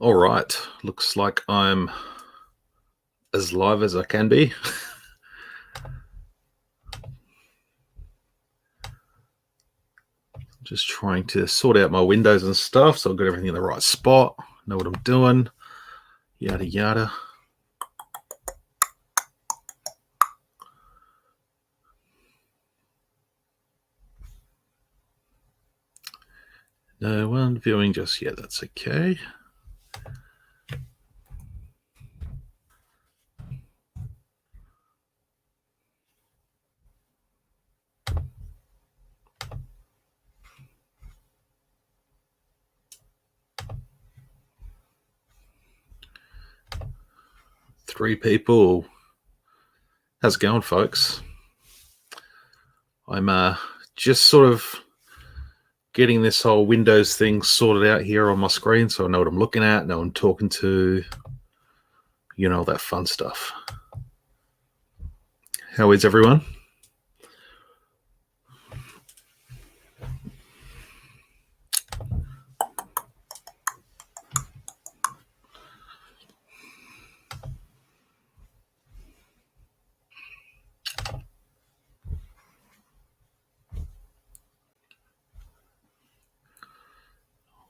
All right. Looks like I'm as live as I can be. Just trying to sort out my windows and stuff so I've got everything in the right spot, know what I'm doing, yada yada. No one viewing just yet, that's okay. Three people. How's it going, folks? I'm just sort of getting this whole Windows thing sorted out here on my screen so I know what I'm looking at, know what I'm talking to, you know, that fun stuff. How is everyone?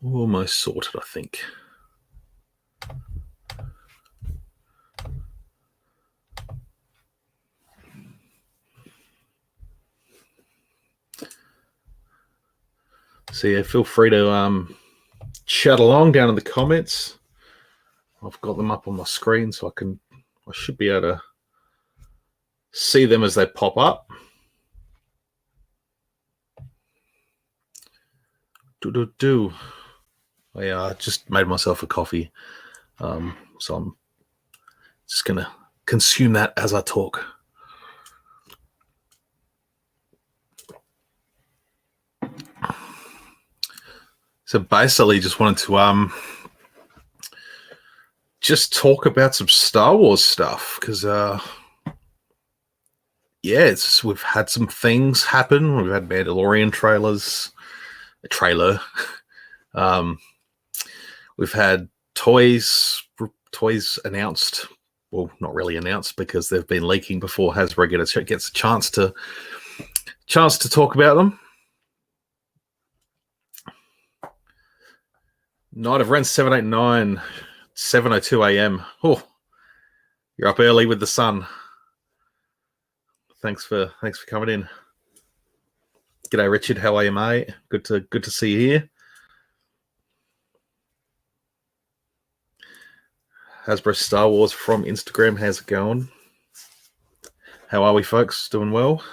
Almost sorted, I think. So yeah, feel free to chat along down in the comments. I've got them up on my screen so I should be able to see them as they pop up. I just made myself a coffee, so I'm just gonna consume that as I talk. So basically, just wanted to just talk about some Star Wars stuff because yeah, we've had some things happen. We've had Mandalorian trailer. We've had toys announced. Well, not really announced because they've been leaking before Hasbro gets a chance to talk about them. Night of Ren 789, 7:02 a.m. Oh, you're up early with the sun. Thanks for coming in. G'day, Richard. How are you, mate? Good to see you here. Hasbro Star Wars from Instagram. How's it going? How are we, folks? Doing well?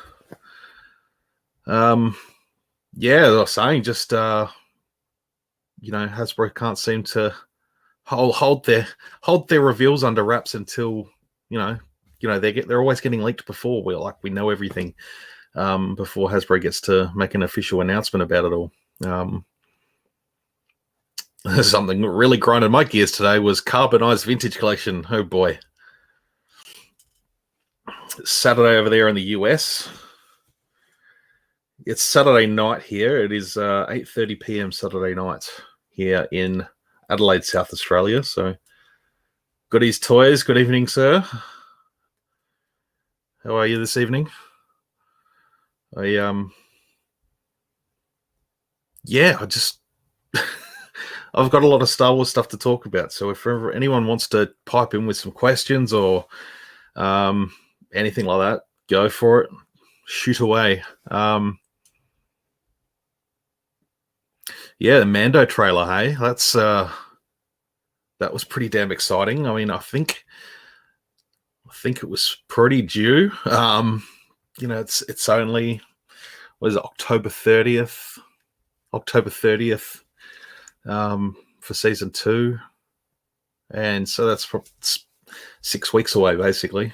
Yeah, as I was saying, just you know, Hasbro can't seem to hold their reveals under wraps until you know they're always getting leaked before we know everything before Hasbro gets to make an official announcement about it all. Something that really grinded my gears today was Carbonized Vintage Collection. Oh boy. Saturday over there in the US. It's Saturday night here. It is 8:30 p.m. Saturday night here in Adelaide, South Australia. So, Goodies Toys, good evening, sir. How are you this evening? Yeah, I've got a lot of Star Wars stuff to talk about. So if ever anyone wants to pipe in with some questions or anything like that, go for it. Shoot away. Yeah, the Mando trailer, hey, that was pretty damn exciting. I mean, I think it was pretty due. You know, it's only October 30th for season 2, and so that's 6 weeks away basically.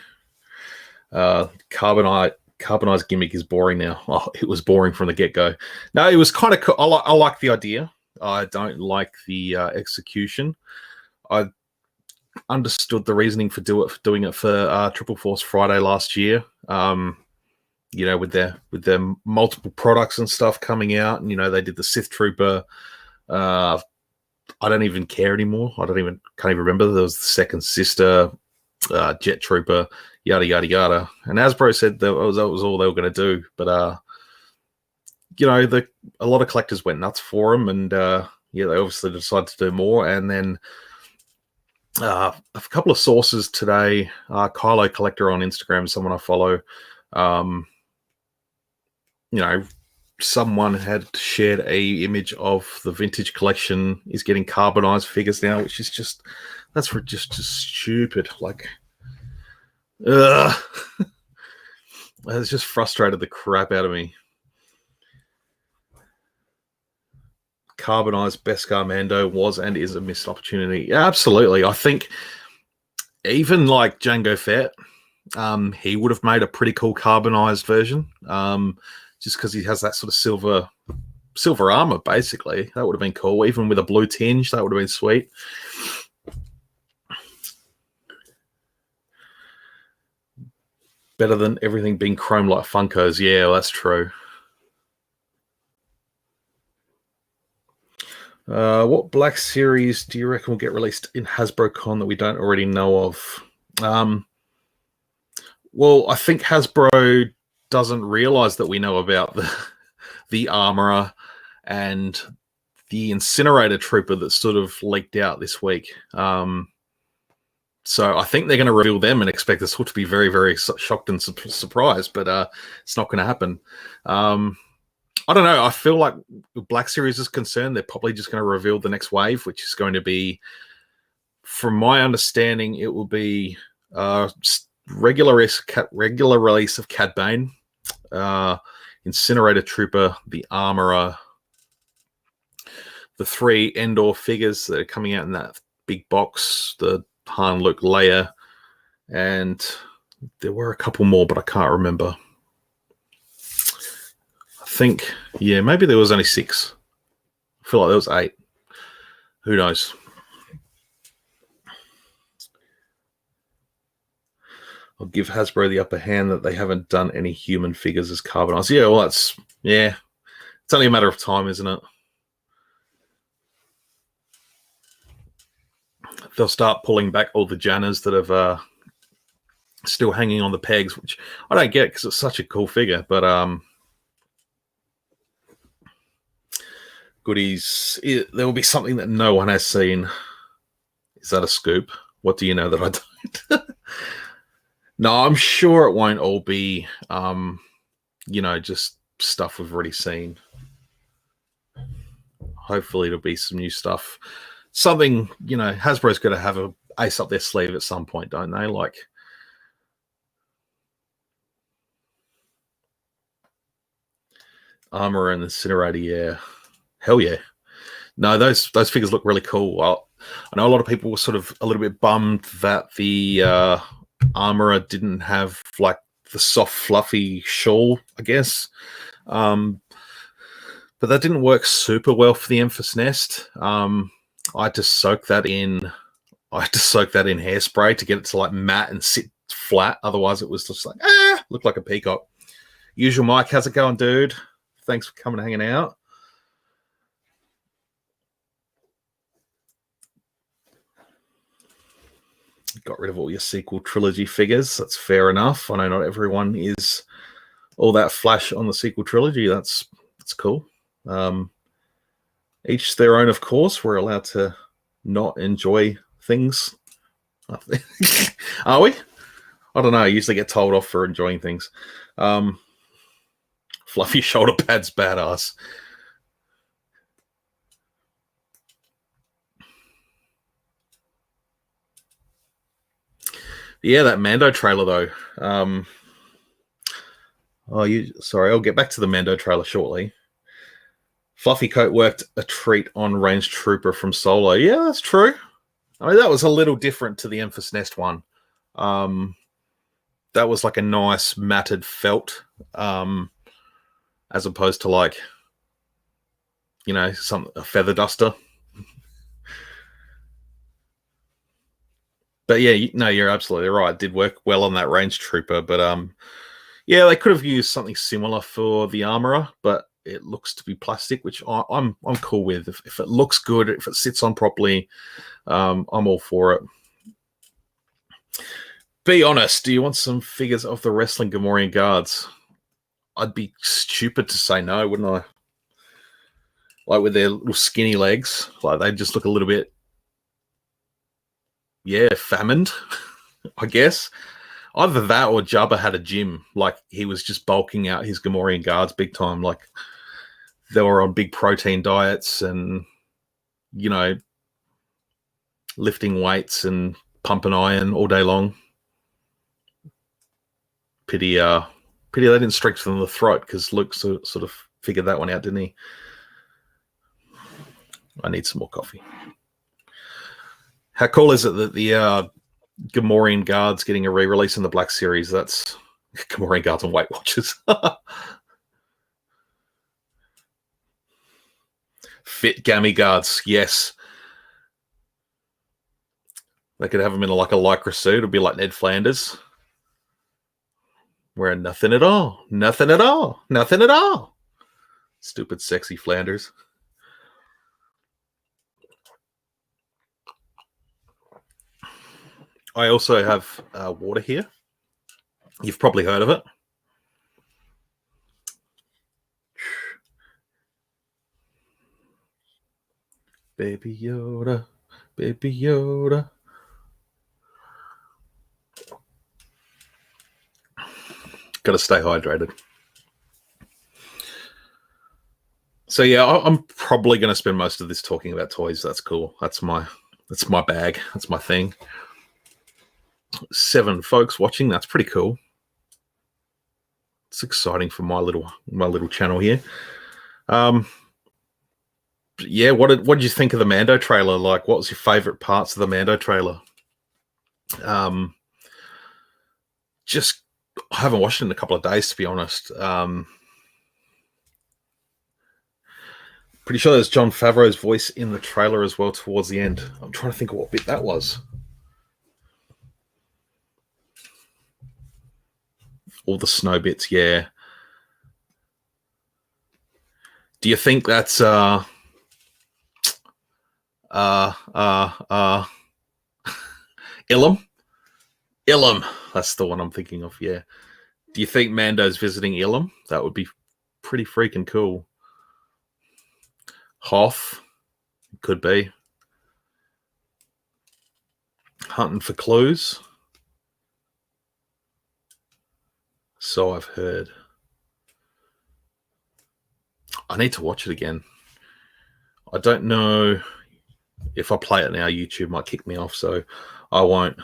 Carbonized gimmick is boring now. Oh, it was boring from the get-go. No, it was kind of cool. I like the idea. I don't like the execution. I understood the reasoning for doing it for Triple Force Friday last year. You know, with their multiple products and stuff coming out, and you know they did the Sith Trooper I don't even care anymore. Can't even remember. There was the second sister, Jet Trooper, yada yada yada. And Hasbro said that was all they were going to do. But a lot of collectors went nuts for them, and they obviously decided to do more. And then a couple of sources today, Kylo Collector on Instagram, someone I follow, someone had shared a image of the vintage collection is getting carbonized figures now, which is just stupid. Like, it's just frustrated the crap out of me. Carbonized Beskar Mando was and is a missed opportunity. Yeah, absolutely. I think even like Jango Fett, he would have made a pretty cool carbonized version. Just because he has that sort of silver armor, basically. That would have been cool. Even with a blue tinge, that would have been sweet. Better than everything being chrome like Funkos. Yeah, well, that's true. What Black Series do you reckon will get released in HasbroCon that we don't already know of? Well, I think Hasbro doesn't realize that we know about the Armorer and the Incinerator Trooper that sort of leaked out this week. So I think they're going to reveal them and expect us all to be very, very shocked and surprised, but it's not going to happen. I don't know. I feel like Black Series is concerned, they're probably just going to reveal the next wave, which is going to be, from my understanding, it will be regular release of Cad Bane, Incinerator Trooper, the Armorer, the 3 Endor figures that are coming out in that big box, the Han, Luke, Leia, and there were a couple more, but I can't remember. I think, maybe there was only 6. I feel like there was 8. Who knows? I'll give Hasbro the upper hand that they haven't done any human figures as carbonized. Yeah, well, it's only a matter of time, isn't it? They'll start pulling back all the Jannas that have still hanging on the pegs, which I don't get because it's such a cool figure. But goodies, there will be something that no one has seen. Is that a scoop? What do you know that I don't? No, I'm sure it won't all be, just stuff we've already seen. Hopefully it'll be some new stuff. Something, Hasbro's got to have a ace up their sleeve at some point, don't they? Like, Armor and Incinerator, yeah. Hell yeah. No, those figures look really cool. Well, I know a lot of people were sort of a little bit bummed that the Armorer didn't have like the soft, fluffy shawl, I guess. But that didn't work super well for the Emphas Nest. I had to soak that in hairspray to get it to like matte and sit flat. Otherwise, it was just like, looked like a peacock. Usual Mike, how's it going, dude? Thanks for coming and hanging out. Got rid of all your sequel trilogy figures. That's fair enough. I know not everyone is all that flash on the sequel trilogy. That's cool. Each their own, of course. We're allowed to not enjoy things. Are we? I don't know. I usually get told off for enjoying things. Fluffy shoulder pads, badass. Yeah, that Mando trailer though. Sorry, I'll get back to the Mando trailer shortly. Fluffy Coat worked a treat on Range Trooper from Solo. Yeah, that's true. I mean, that was a little different to the Emphas Nest one. That was like a nice matted felt, as opposed to like, a feather duster. But yeah, no, you're absolutely right. It did work well on that Range Trooper, but yeah, they could have used something similar for the Armorer, but it looks to be plastic, which I'm cool with. If it looks good, if it sits on properly, I'm all for it. Be honest, do you want some figures of the wrestling Gamorrean guards? I'd be stupid to say no, wouldn't I? Like with their little skinny legs, like they just look a little bit, yeah, famined, I guess. Either that or Jabba had a gym, like he was just bulking out his Gamorrean guards big time. Like they were on big protein diets and, you know, lifting weights and pumping iron all day long. Pity they didn't strengthen the throat, because Luke sort of figured that one out, didn't he? I need some more coffee. How cool is it that the Gamorrean guards getting a re-release in the Black Series? That's Gamorrean guards and Weight Watchers. Fit gammy guards, yes. They could have them in like a lycra suit. It'd be like Ned Flanders, wearing nothing at all, nothing at all, nothing at all. Stupid, sexy Flanders. I also have water here. You've probably heard of it. Baby Yoda, Baby Yoda. Got to stay hydrated. So yeah, I'm probably going to spend most of this talking about toys. That's cool. That's my bag. That's my thing. 7 folks watching. That's pretty cool. It's exciting for my little channel here. Yeah, what did you think of the Mando trailer? Like, what was your favorite parts of the Mando trailer? Just, I haven't watched it in a couple of days, to be honest. Pretty sure there's Jon Favreau's voice in the trailer as well towards the end. I'm trying to think of what bit that was. All the snow bits, yeah. Do you think that's Ilum? Ilum, that's the one I'm thinking of, yeah. Do you think Mando's visiting Ilum? That would be pretty freaking cool. Hoth, could be. Hunting for clues. So I've heard. I need to watch it again. I don't know if I play it now, YouTube might kick me off, so I won't.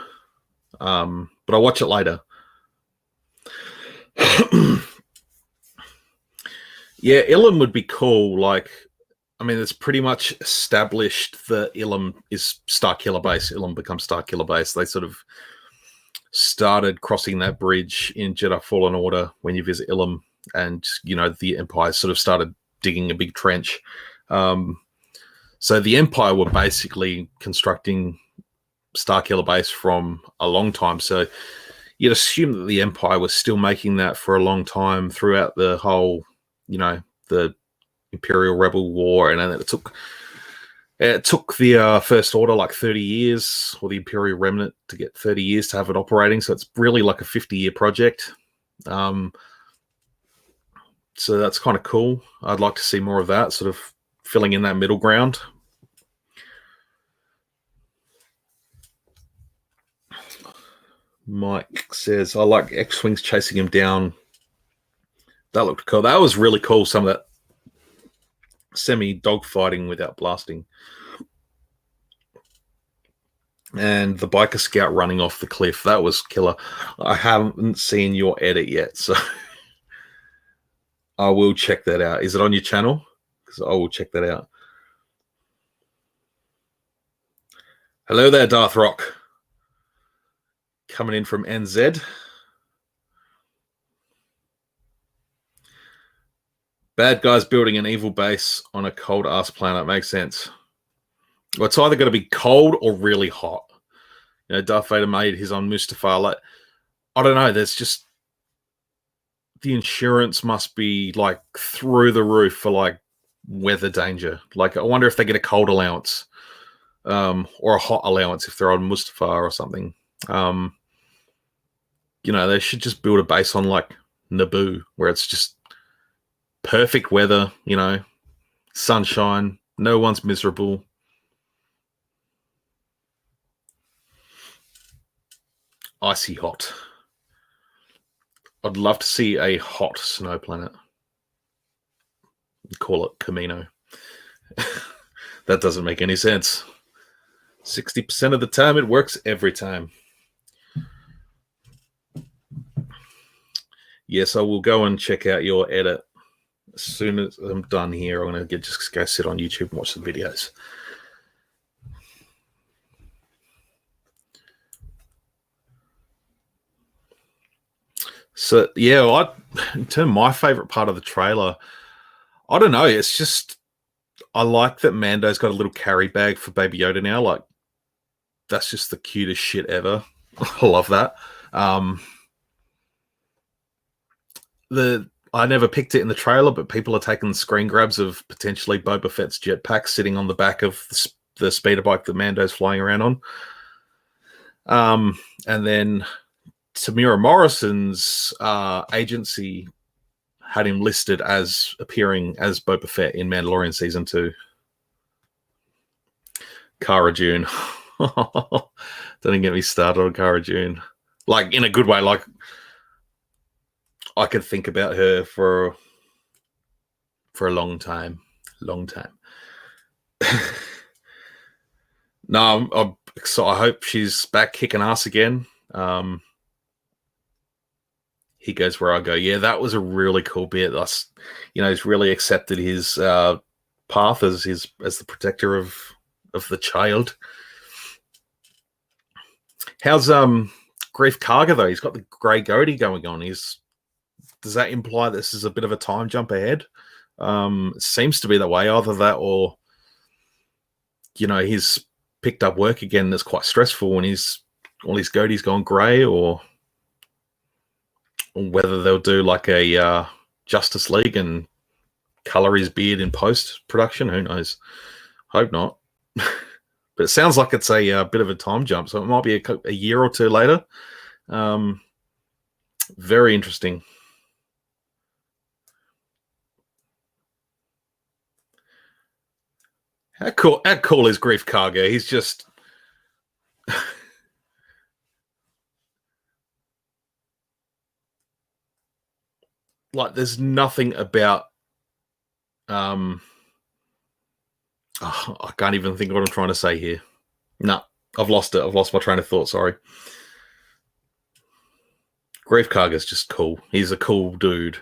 But I'll watch it later. Yeah, Ilum would be cool. Like, I mean, it's pretty much established that Ilum is Starkiller Base. Ilum becomes Starkiller Base. They sort of started crossing that bridge in Jedi Fallen Order when you visit Ilum, and, you know, the Empire sort of started digging a big trench. So the Empire were basically constructing Starkiller Base from a long time. So you'd assume that the Empire was still making that for a long time throughout the whole, you know, the Imperial Rebel War, and then it took the First Order like 30 years, or the Imperial Remnant to get 30 years to have it operating. So it's really like a 50-year project. So that's kind of cool. I'd like to see more of that, sort of filling in that middle ground. Mike says, I like X-Wings chasing him down. That looked cool. That was really cool, some of that semi-dogfighting without blasting. And the biker scout running off the cliff, that was killer. I haven't seen your edit yet, so I will check that out. Is it on your channel? Because I will check that out. Hello there, Darth Rock. Coming in from NZ. Bad guys building an evil base on a cold-ass planet. Makes sense. Well, it's either going to be cold or really hot. You know, Darth Vader made his on Mustafar. Like, I don't know. There's just the insurance must be like through the roof for like weather danger. Like, I wonder if they get a cold allowance, or a hot allowance if they're on Mustafar or something. They should just build a base on like Naboo, where it's just perfect weather, sunshine, no one's miserable. Icy hot. I'd love to see a hot snow planet. Call it Camino. That doesn't make any sense. 60% of the time, it works every time. Yes, I will go and check out your edit. As soon as I'm done here, I'm going to just go sit on YouTube and watch the videos. So, yeah, in terms of my favorite part of the trailer, I don't know. It's just, I like that Mando's got a little carry bag for Baby Yoda now. Like, that's just the cutest shit ever. I love that. I never picked it in the trailer, but people are taking screen grabs of potentially Boba Fett's jetpack sitting on the back of the speeder bike that Mando's flying around on. And then Tamira Morrison's agency had him listed as appearing as Boba Fett in Mandalorian Season 2. Cara Dune. Don't even get me started on Cara Dune. Like, in a good way. Like, I could think about her for a long time. No, so I hope she's back kicking ass again. He goes where I go. Yeah, that was a really cool bit. He's really accepted his path as the protector of the child. How's Grief Karga though? He's got the grey goatee going on. Does that imply this is a bit of a time jump ahead? It seems to be that way. Either that, or he's picked up work again that's quite stressful, and all his goatee's gone grey, or whether they'll do like a Justice League and color his beard in post production. Who knows? Hope not. But it sounds like it's a bit of a time jump, so it might be a year or two later. Very interesting. How cool is Grief Karga? He's just like, there's nothing about I can't even think of what I'm trying to say here. No, I've lost it. I've lost my train of thought. Sorry. Grief Karga's just cool. He's a cool dude.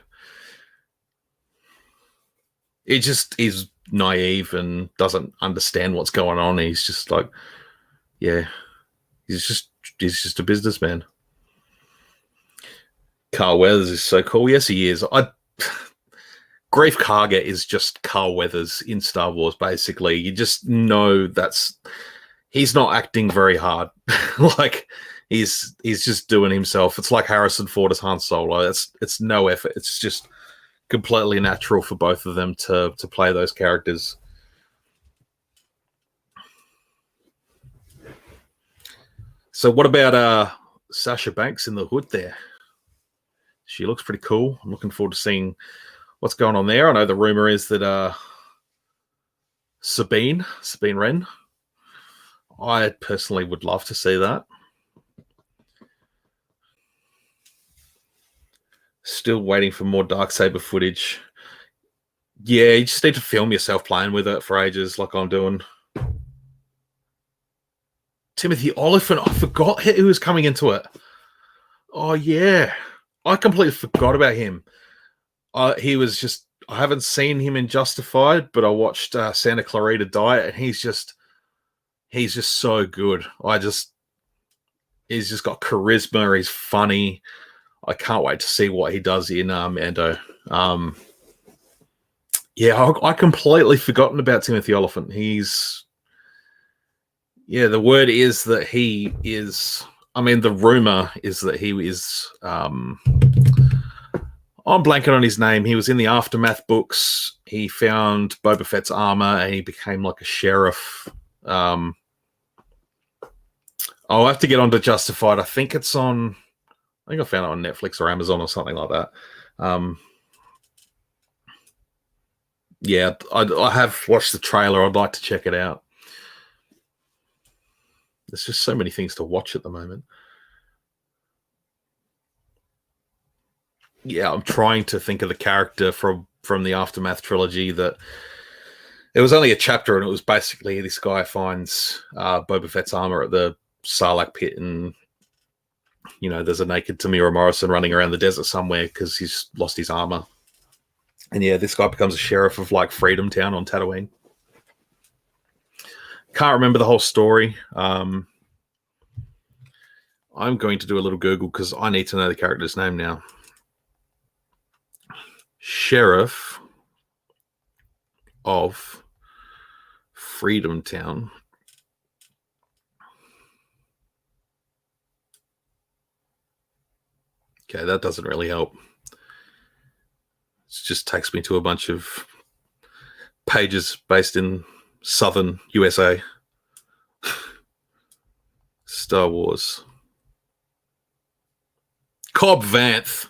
He's naive and doesn't understand what's going on. He's just like, yeah, he's just a businessman. Carl Weathers is so cool. Yes, he is. Grief Karga is just Carl Weathers in Star Wars, basically. You just know he's not acting very hard. Like, he's just doing himself. It's like Harrison Ford as Han Solo. It's no effort. It's just completely natural for both of them to play those characters. So what about Sasha Banks in the hood there? She looks pretty cool. I'm looking forward to seeing what's going on there. I know the rumor is that Sabine Wren, I personally would love to see that. Still waiting for more Darksaber footage. Yeah, you just need to film yourself playing with it for ages, like I'm doing. Timothy Olyphant, I forgot who was coming into it. Oh, yeah. I completely forgot about him. He was just, I haven't seen him in Justified, but I watched Santa Clarita Diet, and he's just so good. He's just got charisma. He's funny. I can't wait to see what he does in Mando. Yeah, I completely forgotten about Timothy Olyphant. The word is that he is, the rumor is that he is, I'm blanking on his name. He was in the Aftermath books. He found Boba Fett's armor and he became like a sheriff. I'll have to get on to Justified. I think it's on. I think I found it on Netflix or Amazon or something like that. Yeah, I have watched the trailer. I'd like to check it out. There's just so many things to watch at the moment. Yeah, I'm trying to think of the character from the Aftermath trilogy that it was only a chapter, and it was basically this guy finds Boba Fett's armor at the Sarlacc pit, and there's a naked Tamira Morrison running around the desert somewhere because he's lost his armor. And yeah, this guy becomes a sheriff of like Freedom Town on Tatooine. Can't remember the whole story. I'm going to do a little Google because I need to know the character's name now. Sheriff of Freedom Town. Okay, that doesn't really help. It just takes me to a bunch of pages based in southern USA. Star Wars. Cobb Vanth.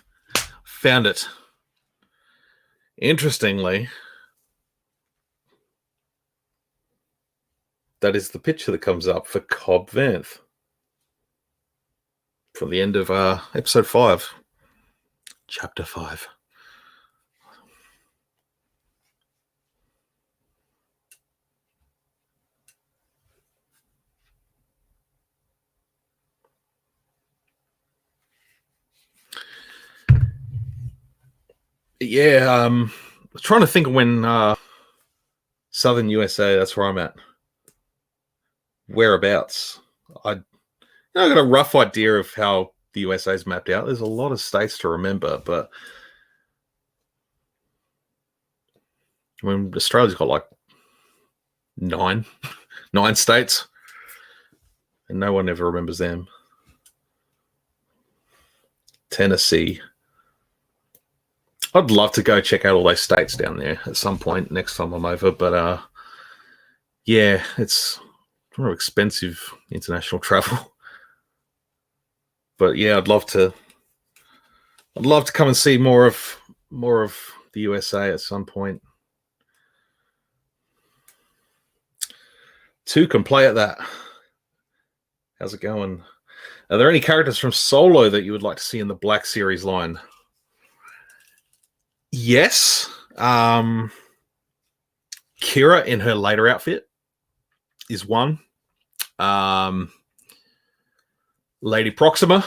Found it. Interestingly, that is the picture that comes up for Cobb Vanth from the end of episode 5, chapter 5. Yeah, I'm trying to think of when southern USA, that's where I'm at. Whereabouts? I've got a rough idea of how the USA is mapped out. There's a lot of states to remember, but Australia's got like nine states, and no one ever remembers them. Tennessee. I'd love to go check out all those states down there at some point next time I'm over, but yeah, it's more expensive international travel. But yeah, I'd love to come and see more of the USA at some point. 2 can play at that. How's it going? Are there any characters from Solo that you would like to see in the Black Series line? Yes. Kira in her later outfit is one. Lady Proxima.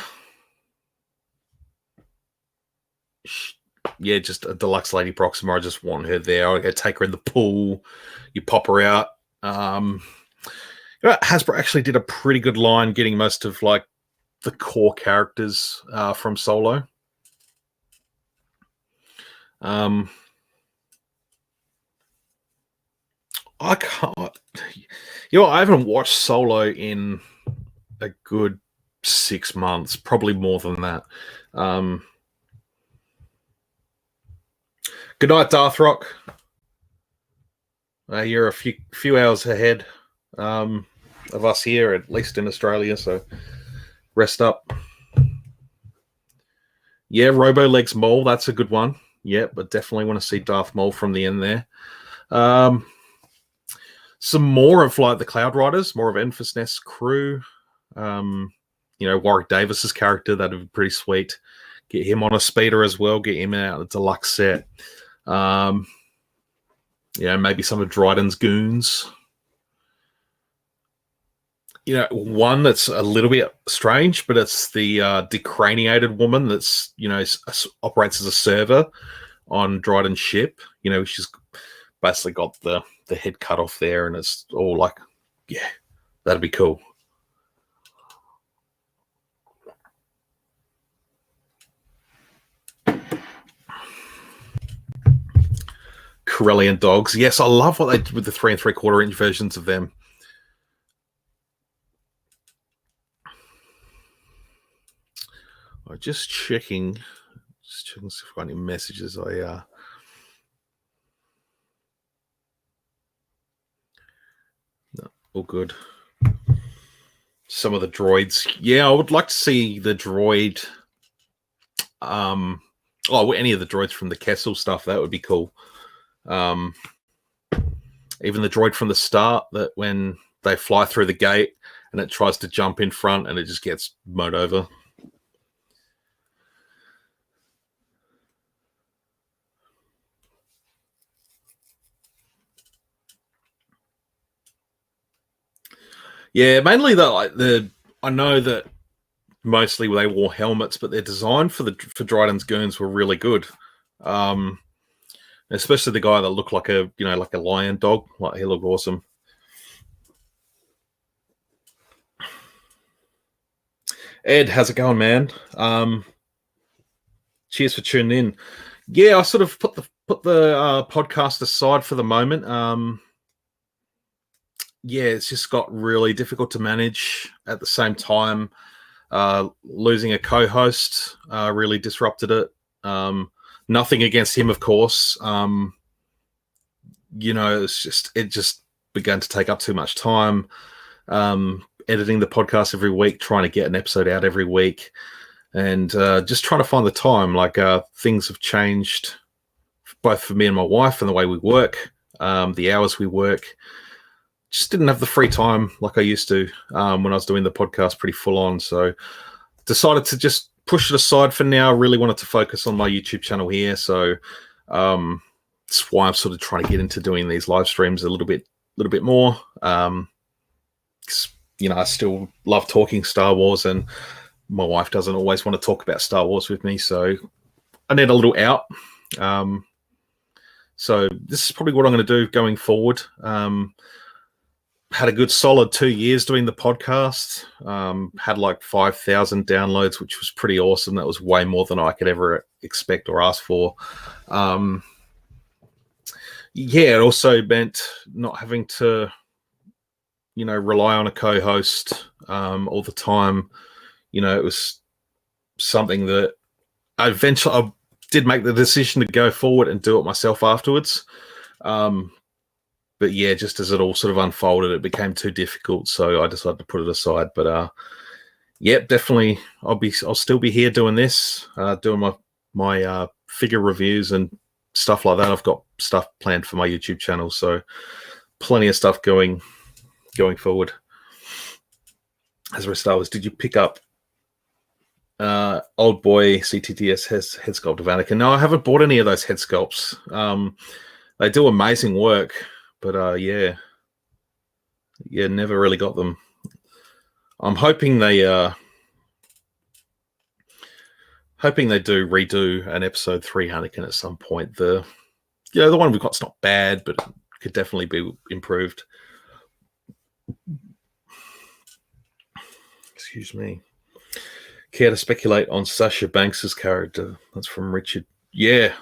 Yeah, just a deluxe Lady Proxima. I just want her there. I take her in the pool. You pop her out. Hasbro actually did a pretty good line getting most of like the core characters from Solo. I can't. I haven't watched Solo in a good 6 months, probably more than that. Good night, Darthrock. You're a few hours ahead of us here, at least in Australia, so rest up. Yeah, Robo-Legs Maul, that's a good one. Yeah, but definitely want to see Darth Maul from the end there. Some more of like the Cloud Riders, more of Enfys Nest crew. Warwick Davis's character, that'd be pretty sweet. Get him on a speeder as well. Get him out of the deluxe set. Maybe some of Dryden's goons. One that's a little bit strange, but it's the decraniated woman that's, operates as a server on Dryden's ship. She's basically got the head cut off there, and it's all like, yeah, that'd be cool. Corellian dogs. Yes, I love what they did with the 3 3/4 inch versions of them. I'm just checking checking if I've got any messages. No, all good. Some of the droids. Yeah, I would like to see the droid. Any of the droids from the Kessel stuff. That would be cool. Even the droid from the start, that when they fly through the gate and it tries to jump in front and it just gets mowed over. Yeah, mainly I know that mostly they wore helmets, but their design for Dryden's goons were really good. Especially the guy that looked like a lion dog. Like, he looked awesome. Ed, how's it going, man? Cheers for tuning in. Yeah, I sort of put the podcast aside for the moment. Yeah, it's just got really difficult to manage. At the same time, losing a co-host really disrupted it. Nothing against him, of course. It just began to take up too much time. Editing the podcast every week, trying to get an episode out every week, and just trying to find the time. Things have changed, both for me and my wife, and the way we work, the hours we work. Just didn't have the free time like I used to when I was doing the podcast pretty full on. So decided to just push it aside for now. Really wanted to focus on my YouTube channel here. So that's why I'm sort of trying to get into doing these live streams a little bit more. I still love talking Star Wars, and my wife doesn't always want to talk about Star Wars with me. So I need a little out. So this is probably what I'm going to do going forward. Had a good solid 2 years doing the podcast. Had like 5,000 downloads, which was pretty awesome. That was way more than I could ever expect or ask for. It also meant not having to, rely on a co-host all the time. It was something that I did make the decision to go forward and do it myself afterwards. But yeah, just as it all sort of unfolded, it became too difficult, so I decided to put it aside. But definitely, I'll still be here doing this, doing my figure reviews and stuff like that. I've got stuff planned for my YouTube channel, so plenty of stuff going forward. As for Star Wars, did you pick up Old Boy CTTS head sculpt of Anakin? No, I haven't bought any of those head sculpts. They do amazing work. But never really got them. I'm hoping they do redo an episode 3 Anakin at some point. The one we've got's not bad, but could definitely be improved. Excuse me. Care to speculate on Sasha Banks's character? That's from Richard. Yeah.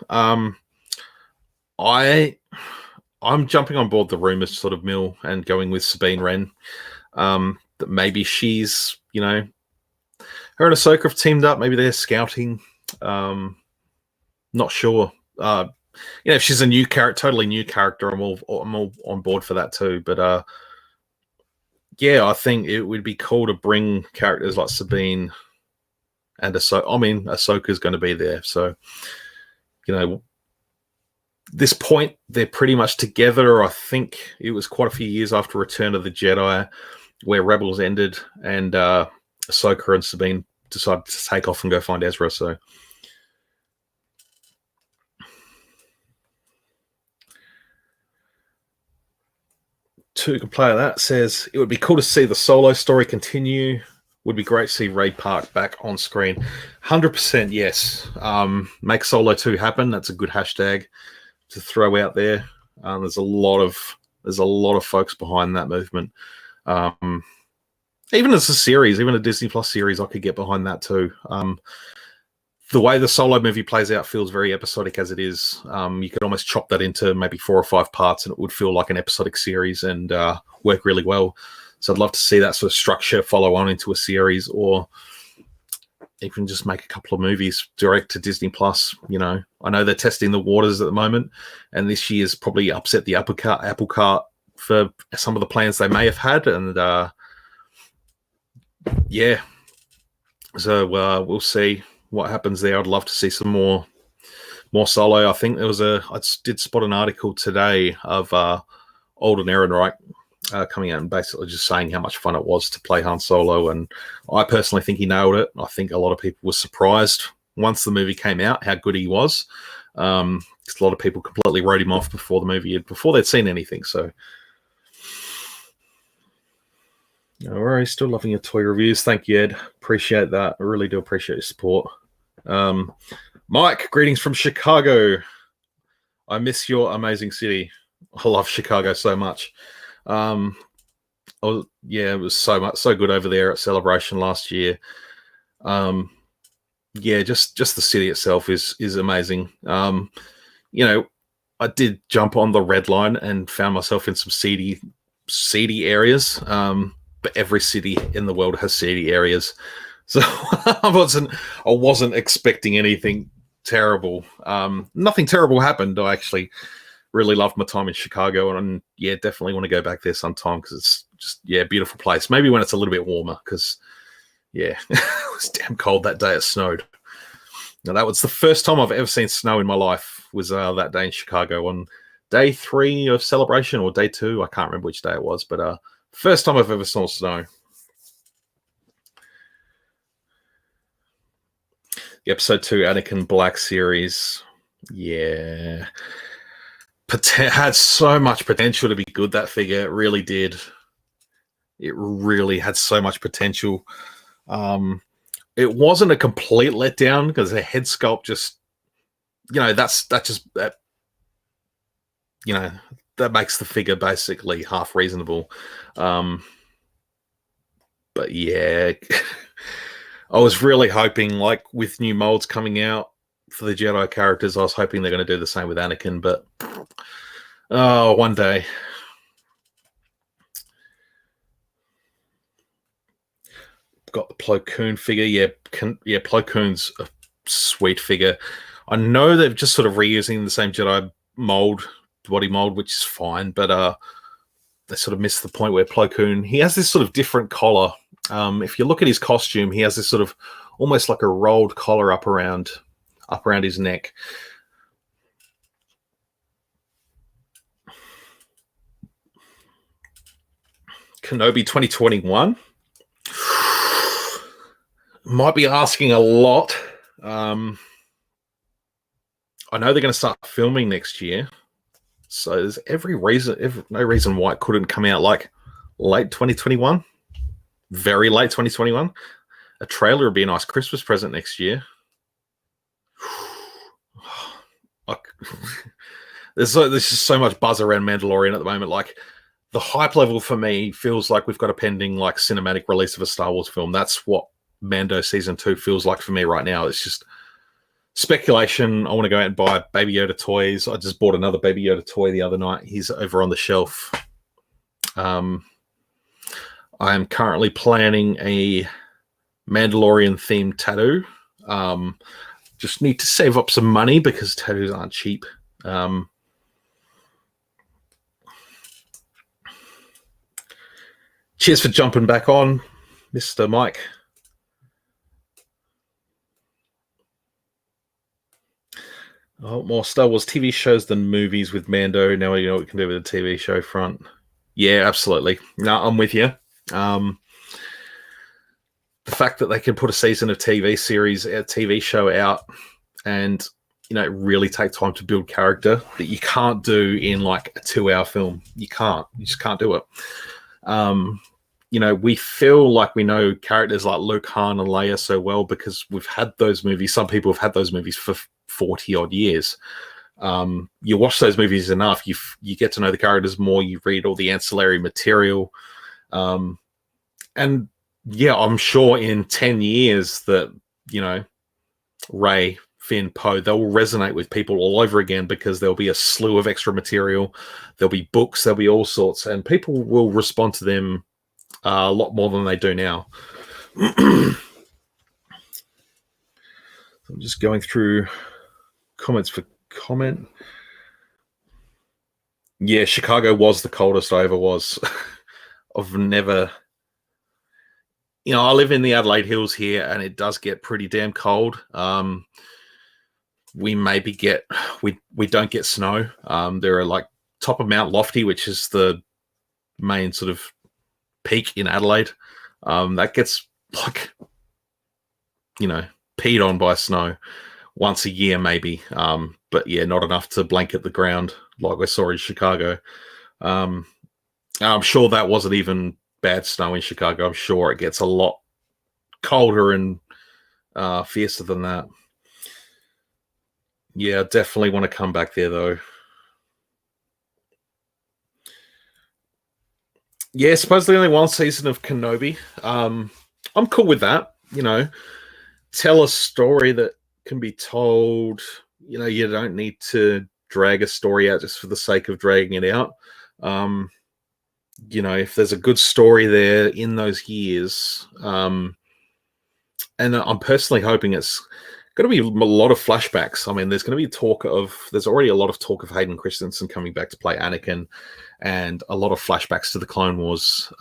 I'm jumping on board the rumors sort of mill and going with Sabine Wren. That maybe she's, her and Ahsoka have teamed up. Maybe they're scouting. Not sure. If she's a totally new character, I'm all on board for that too. But I think it would be cool to bring characters like Sabine and Ahsoka. I mean, Ahsoka's going to be there, so this point, they're pretty much together. I think it was quite a few years after Return of the Jedi, where Rebels ended, and Ahsoka and Sabine decided to take off and go find Ezra. So, Two can play that says it would be cool to see the Solo story continue. Would be great to see Ray Park back on screen. 100% yes. Make Solo 2 happen. That's a good hashtag to throw out there. There's a lot of folks behind that movement. Even as a series, even a Disney Plus series, I could get behind that too. The way the Solo movie plays out feels very episodic as it is. You could almost chop that into maybe 4 or 5 parts and it would feel like an episodic series and work really well. So I'd love to see that sort of structure follow on into a series, or even just make a couple of movies direct to Disney Plus. You know, I know they're testing the waters at the moment, and this year's probably upset the apple cart for some of the plans they may have had. And yeah, so we'll see what happens there. I'd love to see some more Solo. I think I did spot an article today of Alden Ehrenreich coming out and basically just saying how much fun it was to play Han Solo, and I personally think he nailed it. I think a lot of people were surprised once the movie came out how good he was. Because a lot of people completely wrote him off before they'd seen anything. So, no worries. Still loving your toy reviews. Thank you, Ed. Appreciate that. I really do appreciate your support. Mike, greetings from Chicago. I miss your amazing city. I love Chicago so much. Yeah, it was so good over there at Celebration last year. Yeah, just the city itself is amazing. You know, I did jump on the red line and found myself in some seedy areas. But every city in the world has seedy areas, so I wasn't expecting anything terrible. Nothing terrible happened. I actually really loved my time in Chicago, and yeah, definitely want to go back there sometime because it's just beautiful place. Maybe when it's a little bit warmer, because yeah, it was damn cold that day. It snowed. Now that was the first time I've ever seen snow in my life. Was that day in Chicago on day 3 of Celebration, or day 2? I can't remember which day it was, but first time I've ever saw snow. The episode 2 Anakin Black series, yeah, had so much potential to be good. That figure, it really did. It really had so much potential. It wasn't a complete letdown because the head sculpt just, you know, that you know, that makes the figure basically half reasonable. But yeah, I was really hoping, like with new molds coming out for the Jedi characters, I was hoping they're going to do the same with Anakin, but one day. Got the Plo Koon figure. Yeah, Plo Koon's a sweet figure. I know they're just sort of reusing the same Jedi body mold, which is fine, but they sort of missed the point where Plo Koon, he has this sort of different collar. If you look at his costume, he has this sort of almost like a rolled collar up around his neck. Kenobi 2021. Might be asking a lot. I know they're going to start filming next year, so there's no reason why it couldn't come out like late 2021, very late 2021. A trailer would be a nice Christmas present next year. There's just so much buzz around Mandalorian at the moment. Like, the hype level for me feels like we've got a pending like cinematic release of a Star Wars film. That's what Mando season 2 feels like for me right now. It's just speculation. I want to go out and buy Baby Yoda toys. I just bought another Baby Yoda toy the other night. He's over on the shelf. I am currently planning a Mandalorian themed tattoo. Just need to save up some money because tattoos aren't cheap. Cheers for jumping back on, Mr. Mike. Oh, more Star Wars TV shows than movies with Mando. Now you know what we can do with a TV show front. Yeah, absolutely. No, I'm with you. The fact that they can put a season of TV show out and, you know, really take time to build character that you can't do in like a 2-hour film. You just can't do it. You know, we feel like we know characters like Luke, Han, and Leia so well because we've had those movies. Some people have had those movies for 40 odd years. You watch those movies enough, you get to know the characters more. You read all the ancillary material, and yeah, I'm sure in 10 years that, you know, Rey, Finn, Poe, they'll resonate with people all over again because there'll be a slew of extra material. There'll be books, there'll be all sorts, and people will respond to them a lot more than they do now. I'm just going through comments for comment. Yeah, Chicago was the coldest I ever was. I've never, I live in the Adelaide Hills here, and it does get pretty damn cold. We don't get snow. There are like top of Mount Lofty, which is the main sort of peak in Adelaide. That gets like, peed on by snow once a year, maybe. But yeah, not enough to blanket the ground like we saw in Chicago. I'm sure that wasn't even bad snow in Chicago. I'm sure it gets a lot colder and fiercer than that. Yeah, definitely want to come back there though. Yeah, supposedly only one season of Kenobi. I'm cool with that. Tell a story that can be told. You don't need to drag a story out just for the sake of dragging it out. If there's a good story there in those years, and I'm personally hoping it's going to be a lot of flashbacks. I mean, there's already a lot of talk of Hayden Christensen coming back to play Anakin, and a lot of flashbacks to the Clone Wars.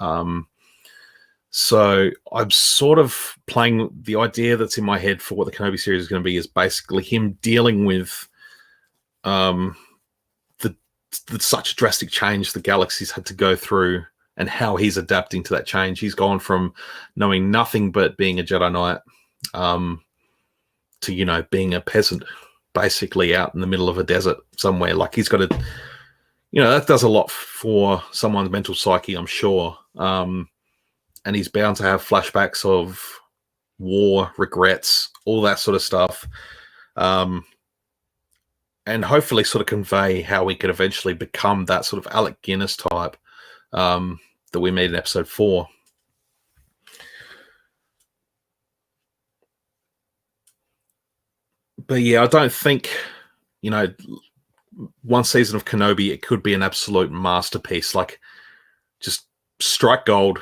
So I'm sort of playing the idea that's in my head for what the Kenobi series is going to be is basically him dealing with such a drastic change the galaxy's had to go through, and how he's adapting to that change. He's gone from knowing nothing but being a Jedi Knight to being a peasant, basically out in the middle of a desert somewhere. Like, he's got to, that does a lot for someone's mental psyche, I'm sure. And he's bound to have flashbacks of war, regrets, all that sort of stuff. And hopefully sort of convey how he could eventually become that sort of Alec Guinness type that we made in episode 4. But yeah, I don't think, one season of Kenobi, it could be an absolute masterpiece. Like, just strike gold,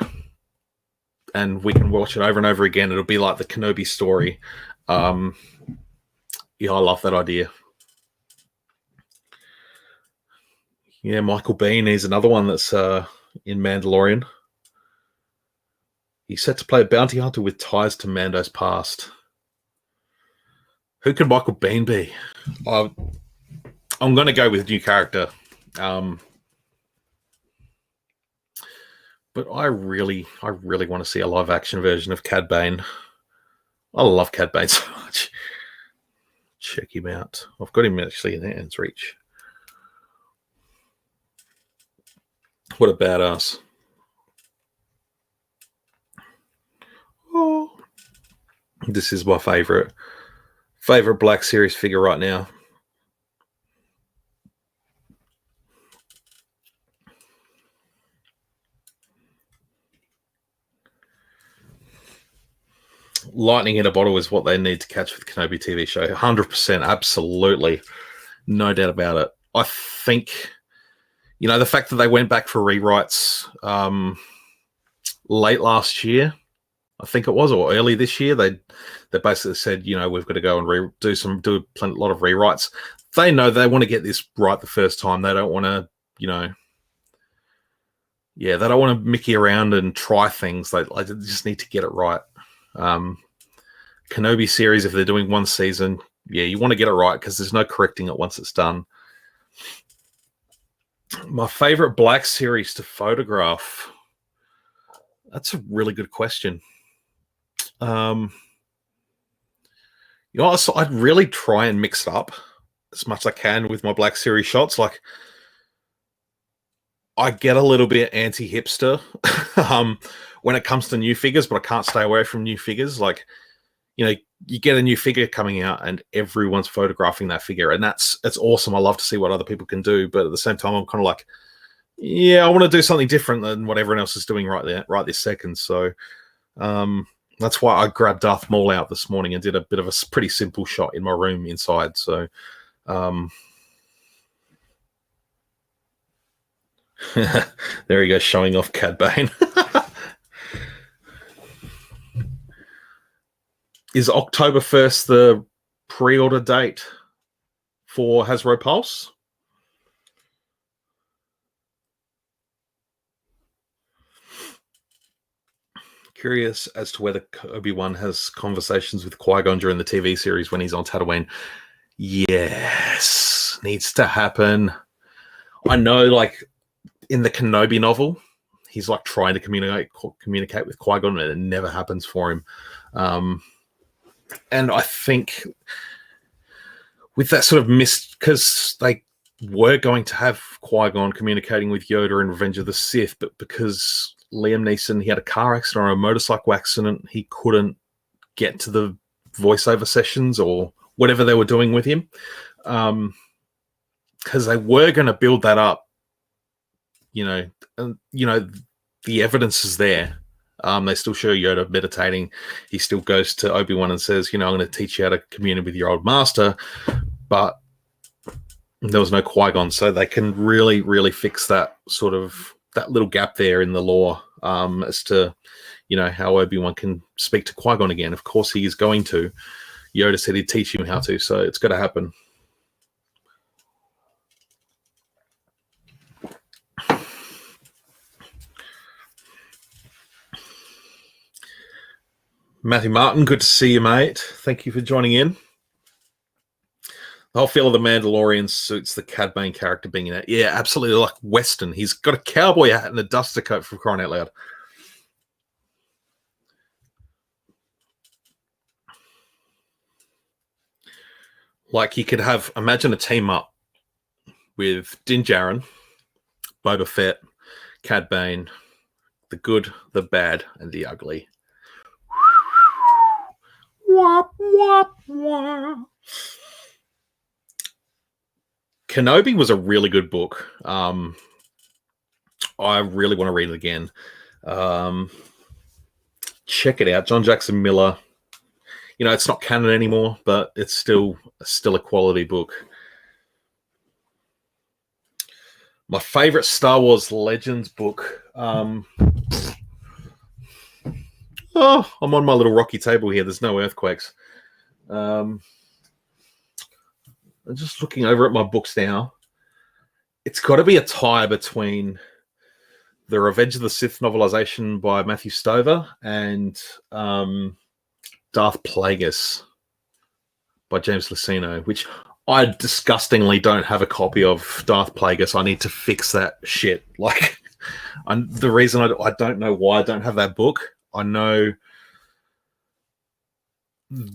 and we can watch it over and over again. It'll be like the Kenobi story. Yeah, I love that idea. Yeah, Michael Biehn is another one that's in Mandalorian. He's set to play a bounty hunter with ties to Mando's past. Who could Michael Biehn be? I'm going to go with new character. But I really want to see a live action version of Cad Bane. I love Cad Bane so much. Check him out. I've got him actually in hand's reach. What a badass. Oh, this is my favorite Black Series figure right now. Lightning in a bottle is what they need to catch for the Kenobi TV show. 100%, absolutely. No doubt about it. I think, the fact that they went back for rewrites late last year, I think it was, or early this year, they basically said, we've got to go and do a lot of rewrites. They know they want to get this right the first time. They don't want to, they don't want to mickey around and try things. They just need to get it right. Kenobi series, if they're doing one season, you want to get it right because there's no correcting it once it's done. My favorite Black Series to photograph. That's a really good question. So I'd really try and mix it up as much as I can with my Black Series shots. Like, I get a little bit anti-hipster when it comes to new figures, but I can't stay away from new figures. Like, you get a new figure coming out and everyone's photographing that figure, and that's awesome. I love to see what other people can do, but at the same time, I'm kind of like, I want to do something different than what everyone else is doing right this second. So that's why I grabbed Darth Maul out this morning and did a bit of a pretty simple shot in my room inside. So there he goes, showing off Cad Bane. Is October 1st pre-order date for Hasbro Pulse. Curious as to whether Obi-Wan has conversations with Qui-Gon during the TV series when he's on Tatooine. Yes, needs to happen. I know, like, in the Kenobi novel, he's like trying to communicate with Qui-Gon, and it never happens for him. And I think with that sort of because they were going to have Qui-Gon communicating with Yoda in Revenge of the Sith, but because Liam Neeson, he had a car accident or a motorcycle accident, he couldn't get to the voiceover sessions or whatever they were doing with him, because they were going to build that up, and the evidence is there. They still show Yoda meditating. He still goes to Obi-Wan and says, I'm going to teach you how to commune with your old master, but there was no Qui-Gon, so they can really, really fix that that little gap there in the lore, as to, how Obi-Wan can speak to Qui-Gon again. Of course he is going to. Yoda said he'd teach him how to, so it's got to happen. Matthew Martin, good to see you, mate. Thank you for joining in. The whole feel of the Mandalorian suits the Cad Bane character being in it. Yeah, absolutely, like Western. He's got a cowboy hat and a duster coat, for crying out loud. Like, you could imagine a team up with Din Djarin, Boba Fett, Cad Bane, the good, the bad, and the ugly. Wop, wop, wop. Kenobi was a really good book. I really want to read it again. Check it out. John Jackson Miller. It's not canon anymore, but it's still a quality book. My favorite Star Wars Legends book. I'm on my little rocky table here. There's no earthquakes. I'm just looking over at my books now. It's got to be a tie between the Revenge of the Sith novelization by Matthew Stover and Darth Plagueis by James Luceno, which I disgustingly don't have a copy of. Darth Plagueis. I need to fix that shit. Like, the reason I don't know why I don't have that book. I know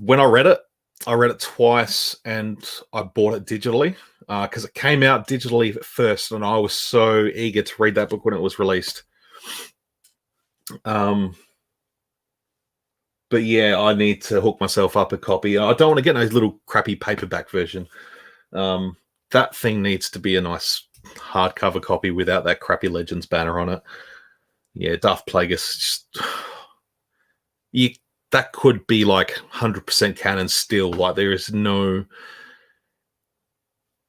when I read it twice, and I bought it digitally because it came out digitally at first, and I was so eager to read that book when it was released. But yeah, I need to hook myself up a copy. I don't want to get no little crappy paperback version. That thing needs to be a nice hardcover copy without that crappy Legends banner on it. Yeah, Darth Plagueis. That could be like 100% canon still. Like, there is no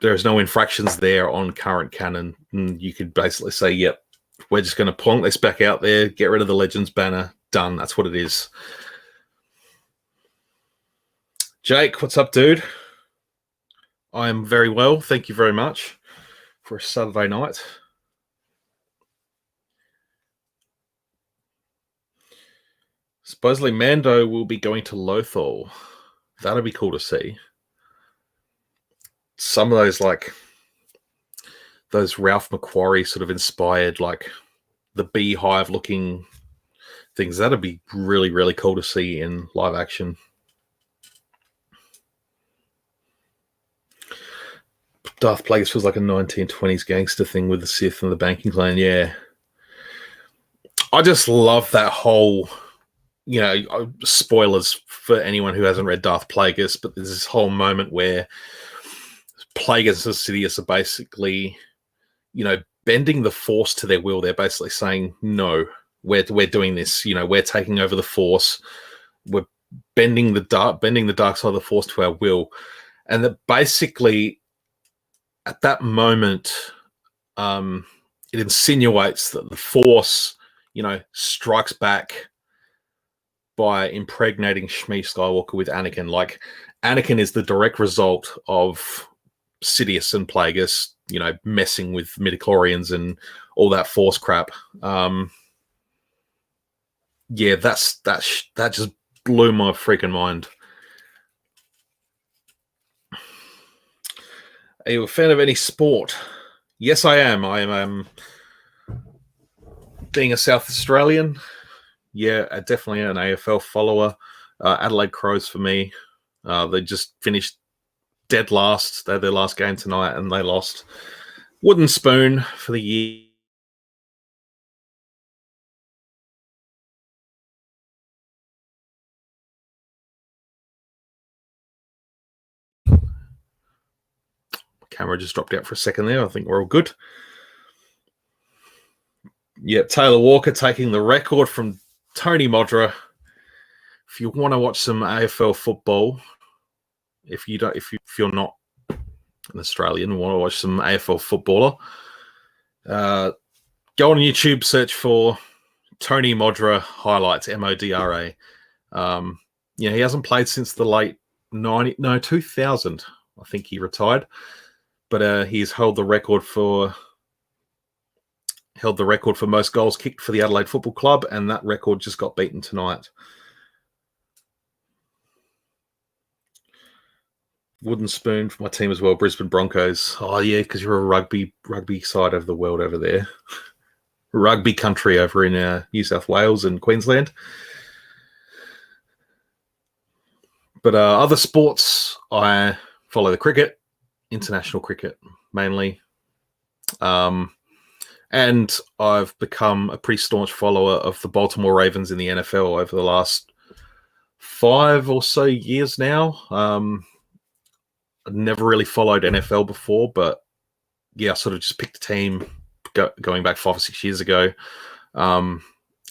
infractions there on current canon. And you could basically say, yep, we're just going to plonk this back out there, get rid of the Legends banner, done. That's what it is. Jake, what's up, dude? I am very well. Thank you very much for a Saturday night. Supposedly Mando will be going to Lothal. That'll be cool to see. Some of those, like, those Ralph McQuarrie sort of inspired, like, the beehive looking things, that'd be really, really cool to see in live action. Darth Plagueis feels like a 1920s gangster thing with the Sith and the banking clan. Yeah. I just love that whole, spoilers for anyone who hasn't read Darth Plagueis, but there's this whole moment where Plagueis and Sidious are basically, bending the Force to their will. They're basically saying, no, we're doing this. We're taking over the Force. We're bending the dark side of the Force to our will. And that basically, at that moment, it insinuates that the Force, strikes back by impregnating Shmi Skywalker with Anakin. Like, Anakin is the direct result of Sidious and Plagueis, messing with midichlorians and all that Force crap. Yeah, that just blew my freaking mind. Are you a fan of any sport? Yes, I am. I am. Being a South Australian, yeah, definitely an AFL follower. Adelaide Crows for me. They just finished dead last. They had their last game tonight and they lost. Wooden spoon for the year. Camera just dropped out for a second there. I think we're all good. Yeah, Taylor Walker taking the record from Tony Modra. If you want to watch some AFL football, if you're not an Australian and want to watch some AFL footballer, go on YouTube, search for Tony Modra highlights, Modra. He hasn't played since the late 2000. I think he retired, but he's held the record for most goals kicked for the Adelaide Football Club, and that record just got beaten tonight. Wooden spoon for my team as well, Brisbane Broncos. Oh yeah, because you're a rugby side of the world over there. Rugby country over in New South Wales and Queensland. But other sports, I follow the cricket, international cricket mainly. And I've become a pretty staunch follower of the Baltimore Ravens in the NFL over the last 5 or so years now. I've never really followed NFL before, but yeah, I sort of just picked a team going back 5 or 6 years ago. And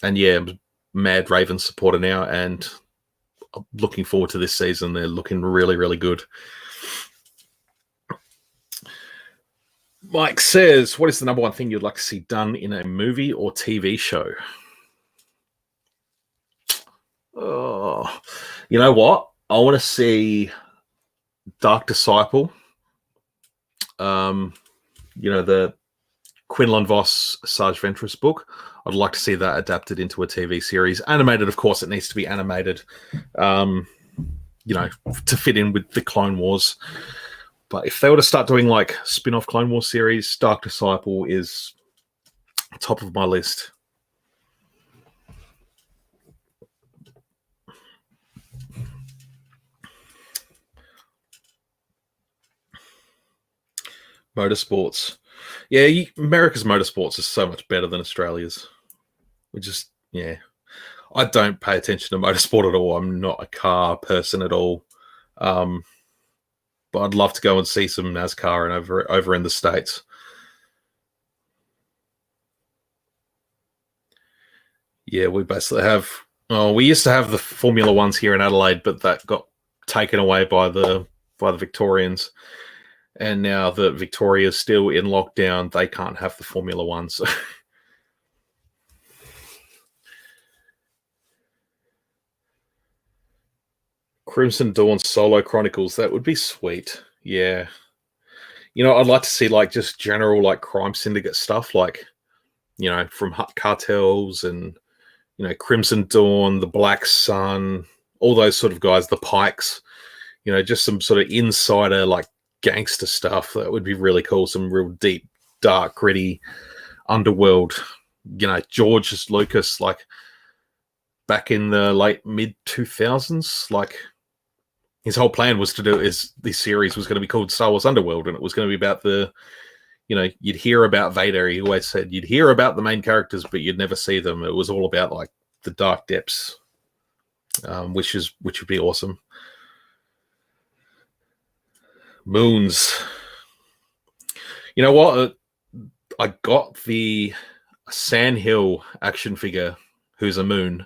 yeah, I'm a mad Ravens supporter now, and I'm looking forward to this season. They're looking really, really good. Mike says, what is the number one thing you'd like to see done in a movie or TV show? Oh, you know what? I want to see Dark Disciple. The Quinlan Vos Sarge Ventress book. I'd like to see that adapted into a TV series. Animated, of course, it needs to be animated, to fit in with the Clone Wars. But if they were to start doing like spin-off Clone Wars series, Dark Disciple is top of my list. Motorsports. Yeah, America's motorsports is so much better than Australia's. I don't pay attention to motorsport at all. I'm not a car person at all. But I'd love to go and see some NASCAR and over in the States. Yeah, we basically have. Oh, we used to have the Formula Ones here in Adelaide, but that got taken away by the Victorians. And now that Victoria's still in lockdown, they can't have the Formula Ones. Crimson Dawn Solo Chronicles, that would be sweet. Yeah. I'd like to see like just general like crime syndicate stuff, like, from cartels and, Crimson Dawn, the Black Sun, all those sort of guys, the Pikes, just some sort of insider like gangster stuff. That would be really cool. Some real deep, dark, gritty underworld. George Lucas, like back in the late mid 2000s, like his whole plan was to do this series was going to be called Star Wars Underworld, and it was going to be about you'd hear about Vader. He always said you'd hear about the main characters, but you'd never see them. It was all about like the dark depths, which would be awesome. Moons. You know what? I got the Sandhill action figure, who's a moon,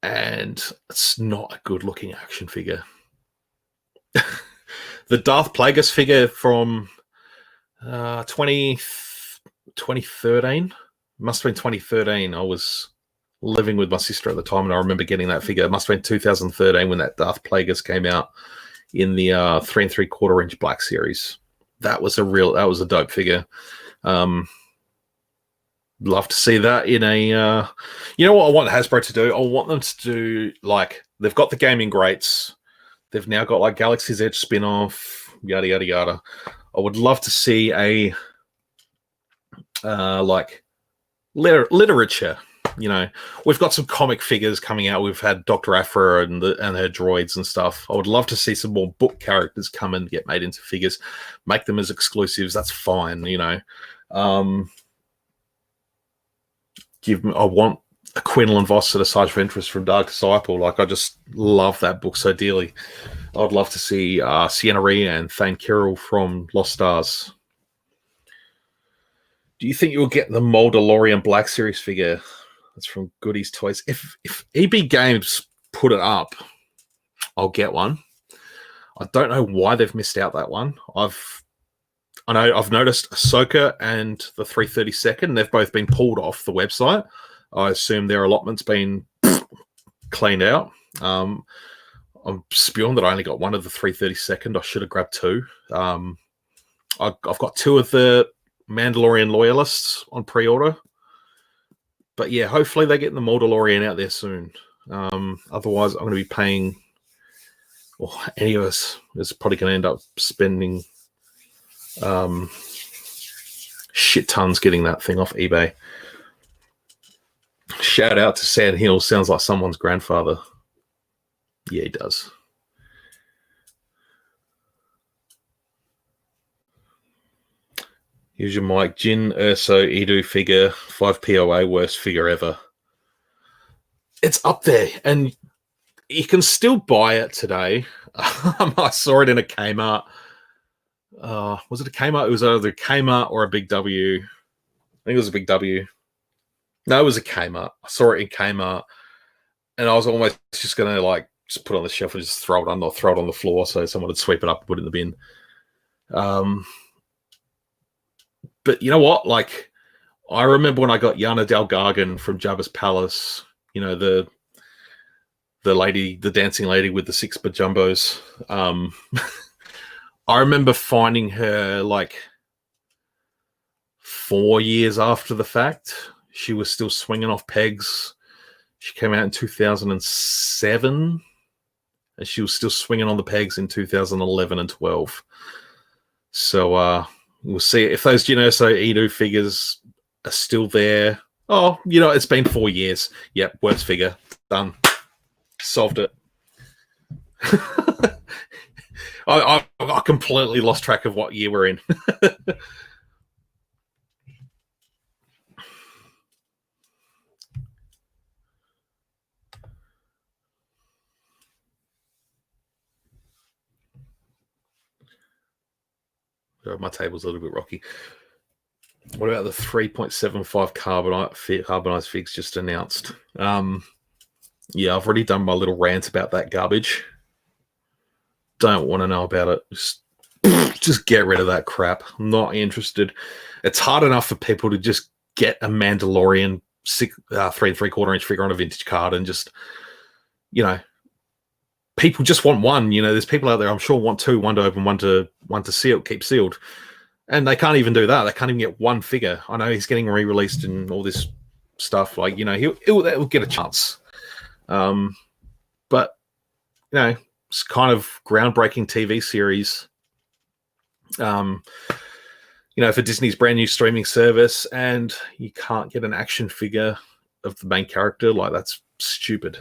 and it's not a good-looking action figure. The Darth Plagueis figure from 2013, must have been 2013. I was living with my sister at the time, and I remember getting that figure. It must have been 2013 when that Darth Plagueis came out in the 3 3/4 inch black series. That was a dope figure. Love to see that in a. You know what I want Hasbro to do? I want them to do, like, they've got the gaming greats. They've now got like Galaxy's Edge spin-off, yada yada yada. I would love to see a like literature. You know, we've got some comic figures coming out. We've had Dr. Aphra and her droids and stuff. I would love to see some more book characters come and get made into figures, make them as exclusives. That's fine, you know. I want a Quinlan Voss at a Sage of Interest from Dark Disciple. Like, I just love that book so dearly. I'd love to see Sienna Rhee and Thane Kyrell from Lost Stars. Do you think you'll get the Mandalorian Black Series figure? That's from Goodies Toys. If EB Games put it up, I'll get one. I don't know why they've missed out that one. I've noticed Ahsoka and the 332nd. They've both been pulled off the website. I assume their allotment's been cleaned out. I'm spewing that I only got one of the 332nd. I should have grabbed two. I've got two of the Mandalorian loyalists on pre-order. But yeah, hopefully they get the Mandalorian out there soon. Otherwise, I'm going to be paying, or any of us is probably going to end up spending shit tons getting that thing off eBay. Shout out to Sand Hill. Sounds like someone's grandfather. Yeah, he does. Here's your mic. Jin Erso Edu figure, 5 POA, worst figure ever. It's up there, and you can still buy it today. I saw it in a Kmart. Was it a Kmart? It was either a Kmart or a Big W. I think it was a Big W. No, it was a Kmart. I saw it in Kmart, and I was almost just going to, like, just put it on the shelf and just throw it on the floor so someone would sweep it up and put it in the bin. But you know what? Like, I remember when I got Yana Del Gargan from Jabba's Palace, you know, the dancing lady with the 6 bajumbos. I remember finding her like 4 years after the fact. She was still swinging off pegs. She came out in 2007, and she was still swinging on the pegs in 2011 and 12. So we'll see if those Jyn Erso Edu figures are still there. Oh, you know, it's been 4 years. Yep, worst figure. Done. Solved it. I completely lost track of what year we're in. My table's a little bit rocky. What about the 3.75 carbonized figs just announced? Yeah, I've already done my little rant about that garbage. Don't want to know about it. Just get rid of that crap. I'm not interested. It's hard enough for people to just get a Mandalorian 3 3/4 inch figure on a vintage card and just, you know, people just want one. You know, there's people out there, I'm sure, want two, one to open, one to keep sealed. And they can't even do that. They can't even get one figure. I know he's getting re-released and all this stuff. Like, you know, he'll get a chance. But, you know, it's kind of groundbreaking TV series. You know, for Disney's brand new streaming service, and you can't get an action figure of the main character. Like, that's stupid.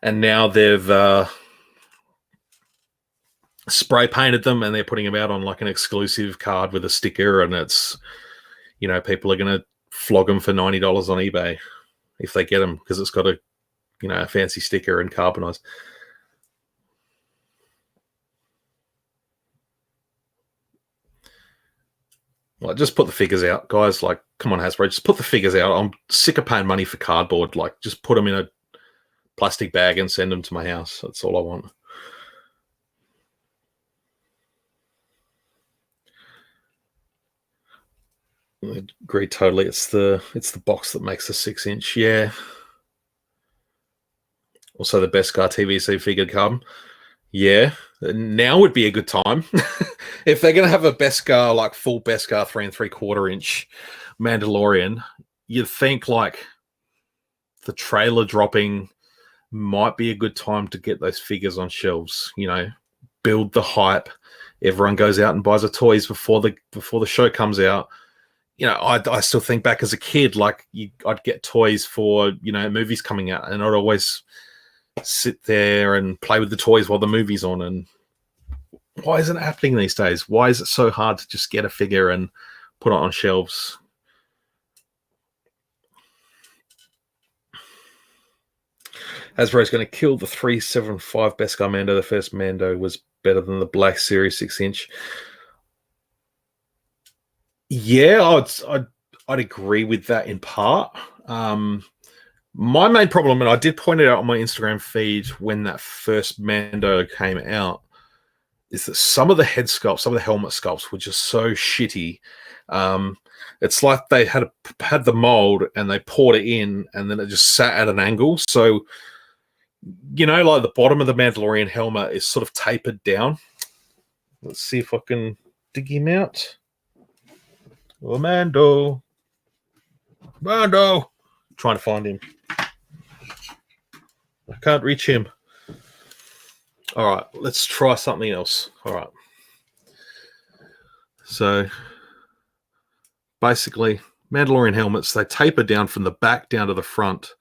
And now they've spray painted them, and they're putting them out on like an exclusive card with a sticker, and it's, you know, people are going to flog them for $90 on eBay if they get them because it's got a, you know, a fancy sticker and carbonized. Like, just put the figures out, guys. Like, come on, Hasbro, just put the figures out. I'm sick of paying money for cardboard. Like, just put them in a plastic bag and send them to my house. That's all I want. I agree totally. It's the box that makes the 6-inch. Yeah. Also, the Beskar TVC figured come. Yeah, now would be a good time if they're going to have a Beskar, like full Beskar 3 3/4 inch Mandalorian. You'd think like the trailer dropping might be a good time to get those figures on shelves. You know, build the hype. Everyone goes out and buys the toys before the show comes out. You know, I still think back as a kid, like I'd get toys for movies coming out, and I'd always sit there and play with the toys while the movie's on. And why isn't it happening these days? Why is it so hard to just get a figure and put it on shelves? Hasbro's going to kill the 375 Beskar Mando. The first Mando was better than the Black Series 6-inch. Yeah, I'd agree with that in part. My main problem, and I did point it out on my Instagram feed when that first Mando came out, is that some of the head sculpts, some of the helmet sculpts were just so shitty. It's like they had the mold and they poured it in and then it just sat at an angle. So, like the bottom of the Mandalorian helmet is sort of tapered down. Let's see if I can dig him out. Oh, Mando. Trying to find him. I can't reach him. All right, let's try something else. All right. So basically, Mandalorian helmets, they taper down from the back down to the front.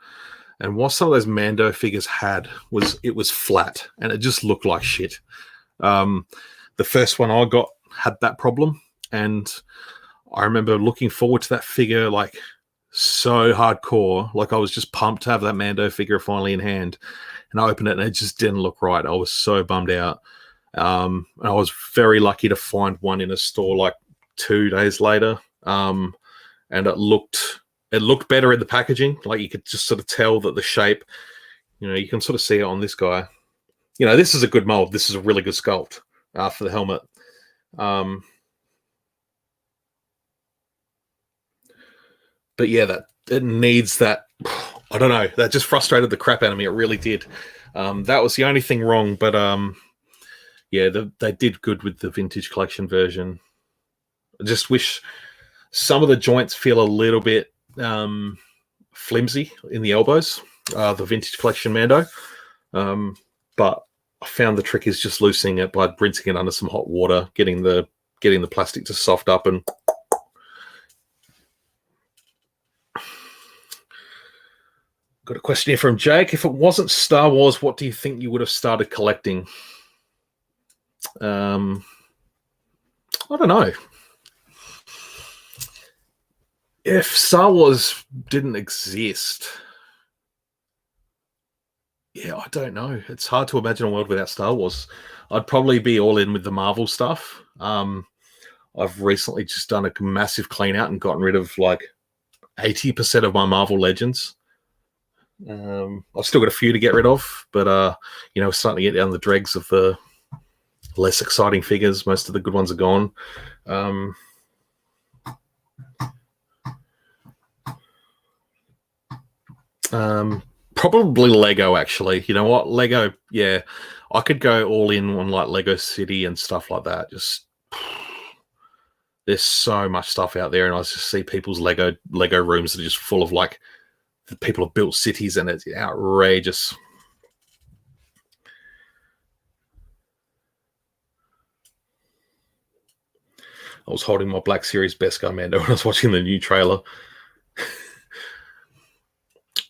And what some of those Mando figures had was flat, and it just looked like shit. The first one I got had that problem, and I remember looking forward to that figure like so hardcore. Like I was just pumped to have that Mando figure finally in hand. And I opened it and it just didn't look right. I was so bummed out. And I was very lucky to find one in a store like 2 days later. And it looked better in the packaging. Like you could just sort of tell that the shape, you can sort of see it on this guy. This is a good mold. This is a really good sculpt for the helmet. But yeah, that it needs that. I don't know. That just frustrated the crap out of me. It really did. That was the only thing wrong. But yeah, they did good with the vintage collection version. I just wish some of the joints feel a little bit flimsy in the elbows. The vintage collection Mando. But I found the trick is just loosening it by rinsing it under some hot water, getting the plastic to soft up and. Got a question here from Jake. If it wasn't Star Wars, what do you think you would have started collecting? I don't know. If Star Wars didn't exist, yeah, I don't know. It's hard to imagine a world without Star Wars. I'd probably be all in with the Marvel stuff. I've recently just done a massive clean out and gotten rid of like 80% of my Marvel Legends. I've still got a few to get rid of, but we're starting to get down the dregs of the less exciting figures. Most of the good ones are gone. Probably Lego, actually. You know what? Lego, yeah. I could go all in on like Lego City and stuff like that. Just there's so much stuff out there, and I just see people's Lego rooms that are just full of like people have built cities, and it's outrageous. I was holding my Black Series Beskar Mando when I was watching the new trailer.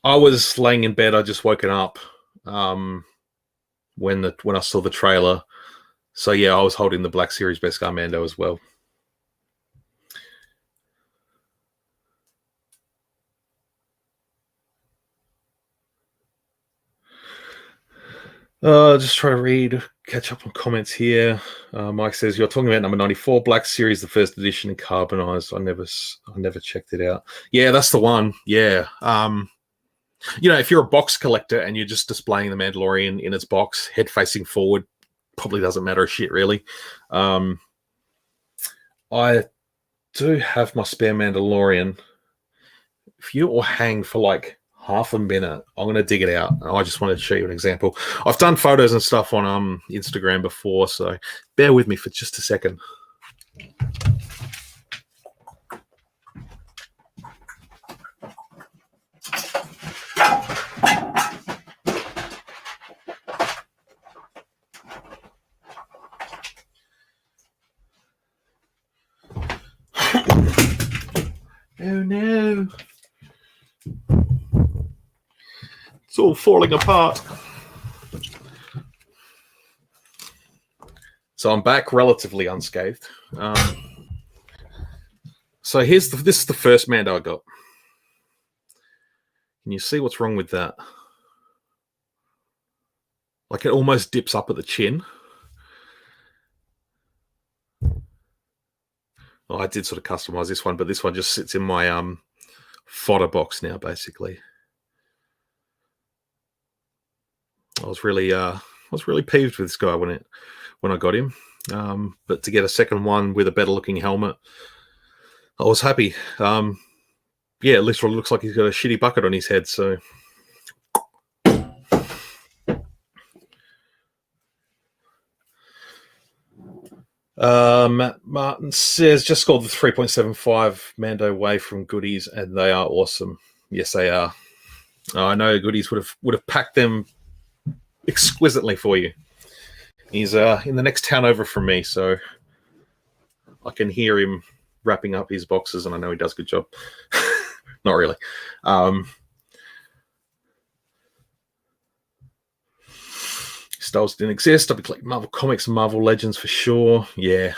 I was laying in bed. I just woken up when I saw the trailer. So yeah, I was holding the Black Series Beskar Mando as well. Just try to catch up on comments here. Mike says, you're talking about number 94, Black Series, the first edition in carbonized. I never checked it out. Yeah, that's the one. Yeah. If you're a box collector and you're just displaying the Mandalorian in its box, head facing forward, probably doesn't matter a shit, really. I do have my spare Mandalorian. If you will hang for like half a minute, I'm going to dig it out. I just wanted to show you an example. I've done photos and stuff on Instagram before, so bear with me for just a second. Oh no. It's all falling apart. So I'm back relatively unscathed. So this is the first Mando I got. Can you see what's wrong with that? Like it almost dips up at the chin. Oh, I did sort of customize this one, but this one just sits in my fodder box now, basically. I was really peeved with this guy when I got him. But to get a second one with a better looking helmet, I was happy. Yeah, it literally looks like he's got a shitty bucket on his head, so Matt Martin says, just scored the 3.75 Mando away from Goodies, and they are awesome. Yes, they are. I know Goodies would have packed them exquisitely for you. He's in the next town over from me, so I can hear him wrapping up his boxes, and I know he does a good job. Not really. Styles didn't exist. I'd be collecting Marvel Comics and Marvel Legends for sure. Yeah.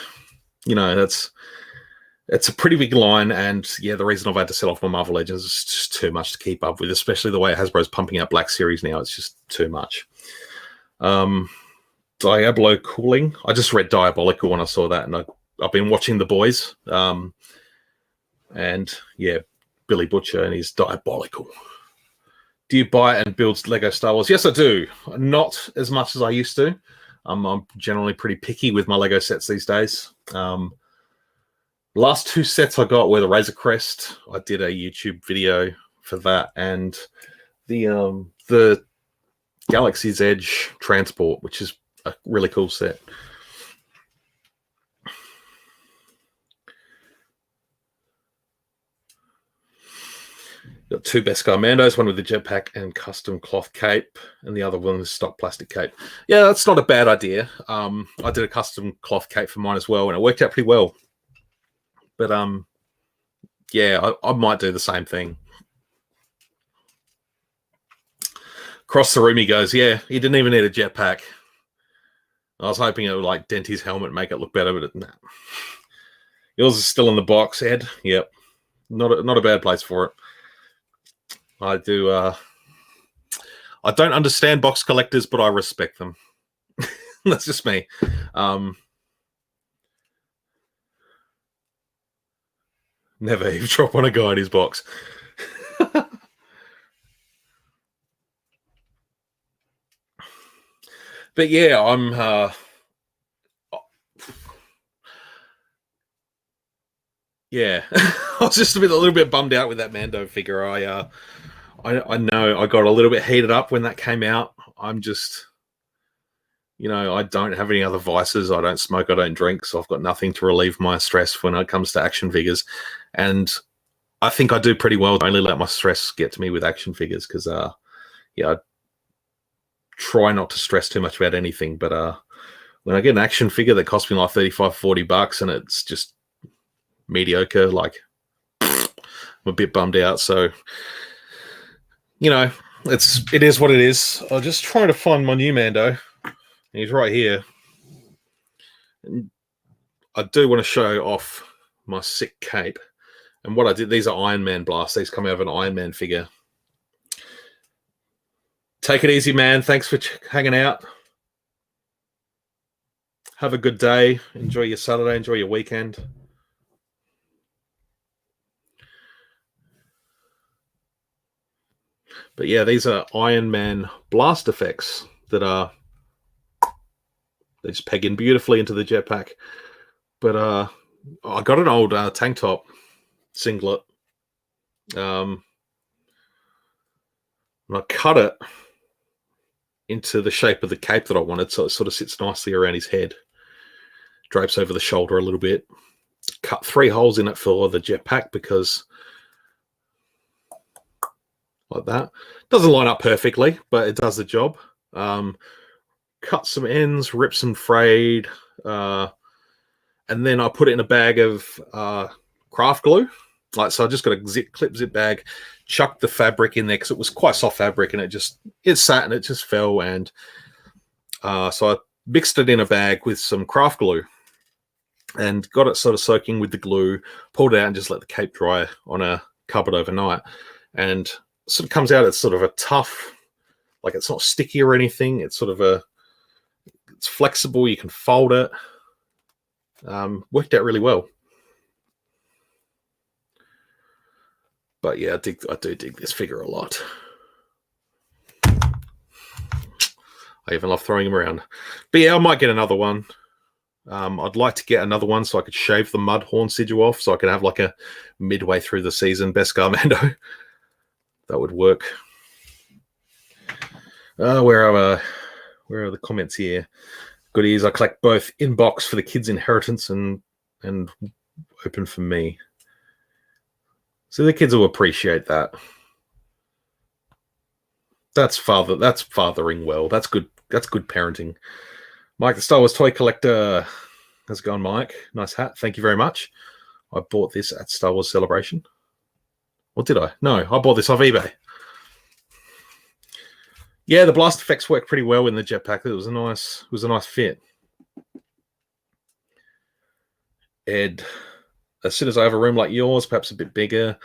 You know, it's a pretty big line, and yeah, the reason I've had to sell off my Marvel Legends is just too much to keep up with, especially the way Hasbro's pumping out Black Series now. It's just too much. Diablo Cooling. I just read Diabolical when I saw that, and I've been watching The Boys. And yeah, Billy Butcher and his Diabolical. Do you buy and build Lego Star Wars? Yes, I do. Not as much as I used to. I'm generally pretty picky with my Lego sets these days. Last two sets I got were the Razor Crest. I did a YouTube video for that, and the Galaxy's Edge Transport, which is a really cool set. Got two Beskar Mandos, one with the jetpack and custom cloth cape, and the other one is stock plastic cape. Yeah, that's not a bad idea. I did a custom cloth cape for mine as well, and it worked out pretty well. But yeah, I might do the same thing. Across the room he goes, yeah, he didn't even need a jetpack. I was hoping it would like dent his helmet and make it look better, but nah. Yours is still in the box, Ed. Yep. Not a bad place for it. I do. I don't understand box collectors, but I respect them. That's just me. Never eavesdrop on a guy in his box. But yeah, I'm. Yeah, I was just a little bit bummed out with that Mando figure. I know I got a little bit heated up when that came out. I'm just, you know, I don't have any other vices. I don't smoke. I don't drink. So I've got nothing to relieve my stress when it comes to action figures. And I think I do pretty well to only let my stress get to me with action figures because, yeah, I try not to stress too much about anything. But when I get an action figure that costs me like $35-40 and it's just mediocre, like, I'm a bit bummed out. So, you know, it is what it is. I'm just trying to find my new Mando. He's right here. And I do want to show off my sick cape. And what I did, these are Iron Man blasts. These come out of an Iron Man figure. Take it easy, man. Thanks for hanging out. Have a good day. Enjoy your Saturday. Enjoy your weekend. But yeah, these are Iron Man blast effects that they just peg in beautifully into the jetpack. But I got an old tank top singlet. And I cut it into the shape of the cape that I wanted, so it sort of sits nicely around his head, drapes over the shoulder a little bit. Cut 3 holes in it for the jetpack because, like that, doesn't line up perfectly, but it does the job. Cut some ends, ripped some frayed, and then I put it in a bag of craft glue. So I just got a zip bag, chucked the fabric in there because it was quite soft fabric, and it sat and it just fell. And so I mixed it in a bag with some craft glue and got it sort of soaking with the glue, pulled it out and just let the cape dry on a cupboard overnight. And sort of comes out, it's sort of a tough, like it's not sticky or anything. It's sort of it's flexible. You can fold it. Worked out really well. But yeah, I do dig this figure a lot. I even love throwing him around. But yeah, I might get another one. I'd like to get another one so I could shave the Mudhorn sigil off, so I could have like a midway through the season Beskar Mando. That would work. Where are the comments here? Goodies. I collect both in-box for the kids' inheritance and open for me. So the kids will appreciate that. That's fathering well. That's good. That's good parenting. Mike, the Star Wars toy collector. How's it going, Mike? Nice hat. Thank you very much. I bought this at Star Wars Celebration. Or did I? No, I bought this off eBay. Yeah, the blast effects worked pretty well in the jetpack. It was a nice fit. Ed, as soon as I have a room like yours, perhaps a bit bigger,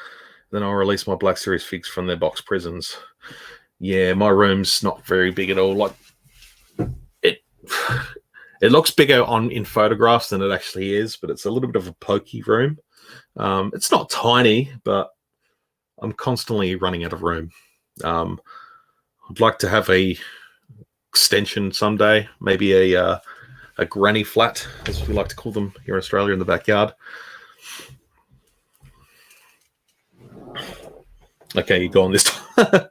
then I'll release my Black Series figs from their box prisons. Yeah, my room's not very big at all. Like it looks bigger in photographs than it actually is, but it's a little bit of a pokey room. It's not tiny, but I'm constantly running out of room. I'd like to have a extension someday, maybe a granny flat, as we like to call them here in Australia, in the backyard. Okay, you go on this time.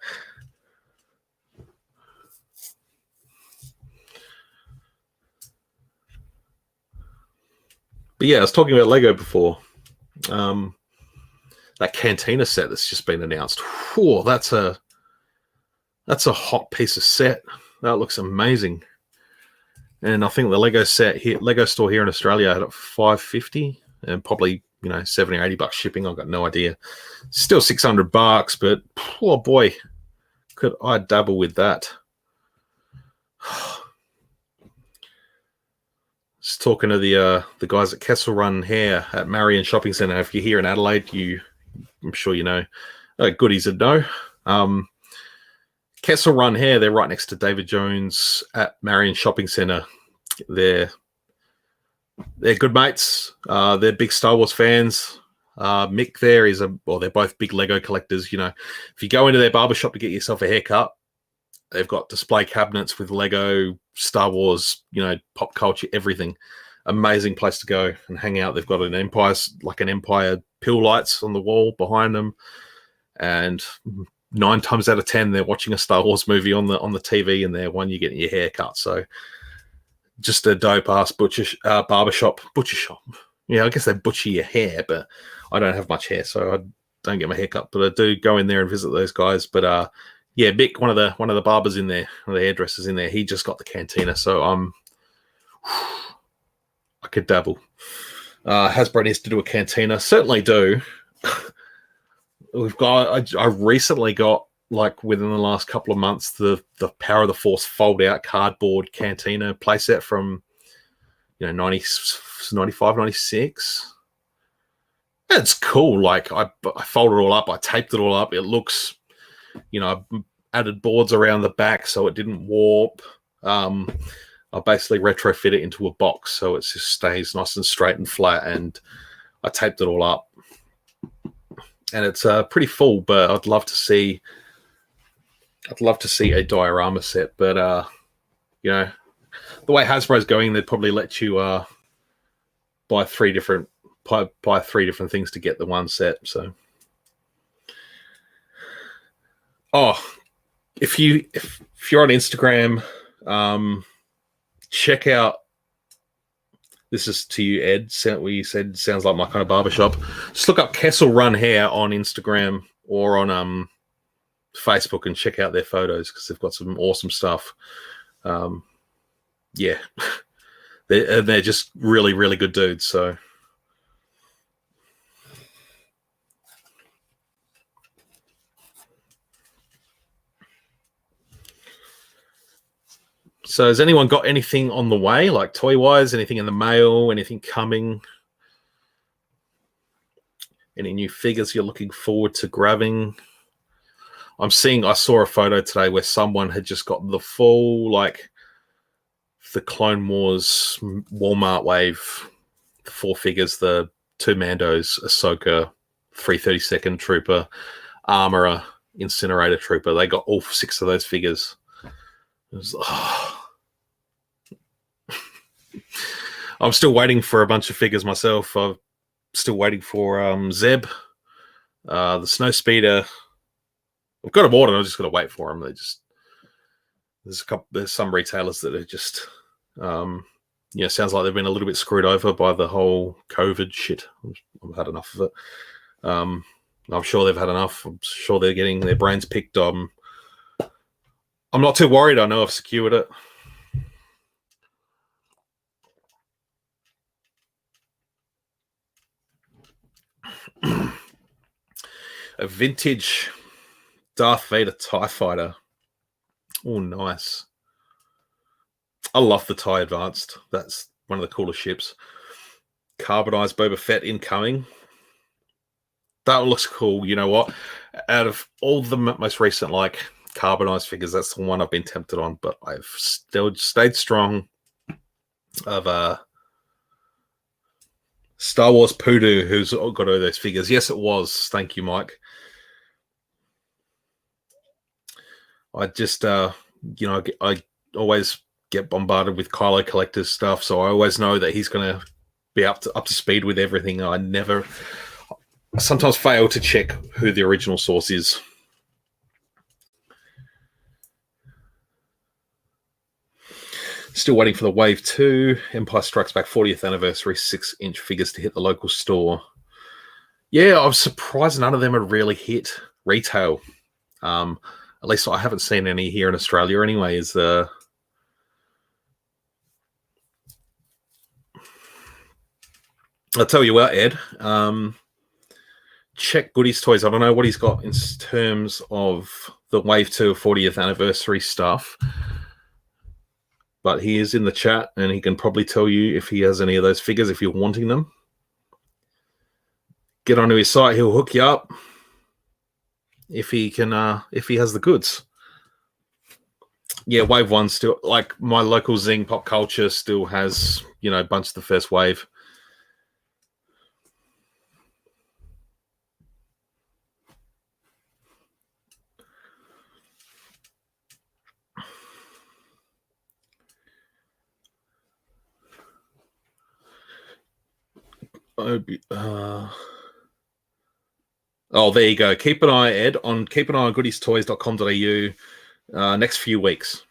But yeah, I was talking about Lego before. That Cantina set that's just been announced. Whew, that's a hot piece of set. That looks amazing. And I think the Lego store here in Australia had it for $550 and probably, $70 or $80 shipping. I've got no idea. Still $600, but oh boy, could I dabble with that. Just talking to the guys at Kessel Run Hair at Marion Shopping Centre. If you're here in Adelaide, I'm sure you know. Goodies would know. Kessel Run Hair, they're right next to David Jones at Marion Shopping Centre. They're good mates. They're big Star Wars fans. Mick there they're both big Lego collectors. If you go into their barbershop to get yourself a haircut, they've got display cabinets with Lego, Star Wars, pop culture, everything. Amazing place to go and hang out. They've got an Empire pill lights on the wall behind them, and 9 times out of 10 they're watching a Star Wars movie on the TV, and they're one you're getting your hair cut. So just a dope ass butcher shop. Yeah, I guess they butcher your hair, but I don't have much hair, so I don't get my hair cut. But I do go in there and visit those guys. But yeah, Mick, one of the barbers in there, one of the hairdressers in there, he just got the Cantina, so I could dabble. Hasbro needs to do a Cantina. Certainly do. I recently got, like within the last couple of months, the Power of the Force fold out cardboard Cantina playset from 95, 96. It's cool. Like I folded it all up, I taped it all up. It looks, I added boards around the back so it didn't warp. I basically retrofit it into a box so it just stays nice and straight and flat, and I taped it all up. And it's pretty full, but I'd love to see a diorama set. But the way Hasbro's going, they'd probably let you buy 3 different buy 3 different things to get the one set. So, if you're on Instagram, check out. This is to you, Ed. What you said sounds like my kind of barbershop. Just look up Kessel Run Hair on Instagram or on Facebook and check out their photos because they've got some awesome stuff. Yeah, they're just really, really good dudes. So. So has anyone got anything on the way, like toy-wise, anything in the mail, anything coming? Any new figures you're looking forward to grabbing? I saw a photo today where someone had just got the full, like, the Clone Wars Walmart wave, the 4 figures, the 2 Mandos, Ahsoka, 332nd Trooper, Armorer, Incinerator Trooper. They got all 6 of those figures. It was, I'm still waiting for a bunch of figures myself. I'm still waiting for Zeb, the Snowspeeder. I've got them ordered. I'm just going to wait for them. There's some retailers that are just, sounds like they've been a little bit screwed over by the whole COVID shit. I've had enough of it. I'm sure they've had enough. I'm sure they're getting their brains picked on. I'm not too worried. I know I've secured it. A vintage Darth Vader TIE Fighter. Oh, nice. I love the TIE Advanced. That's one of the coolest ships. Carbonized Boba Fett incoming. That looks cool. You know what? Out of all the most recent, like, carbonized figures, that's the one I've been tempted on, but I've still stayed strong of Star Wars Poodoo, who's got all those figures. Yes, it was. Thank you, Mike. I just, I always get bombarded with Kylo Collector's stuff, so I always know that he's going to be up to speed with everything. I sometimes fail to check who the original source is. Still waiting for the Wave 2. Empire Strikes Back 40th anniversary 6-inch figures to hit the local store. Yeah, I was surprised none of them had really hit retail. At least I haven't seen any here in Australia anyway. I'll tell you what, Ed. Check Goodies Toys. I don't know what he's got in terms of the Wave 2 40th anniversary stuff. But he is in the chat, and he can probably tell you if he has any of those figures if you're wanting them. Get onto his site; he'll hook you up if he can. If he has the goods. Yeah, Wave 1 still, like my local Zing Pop Culture still has, a bunch of the first wave. Oh, there you go. Keep an eye, Ed, on goodiestoys.com.au next few weeks.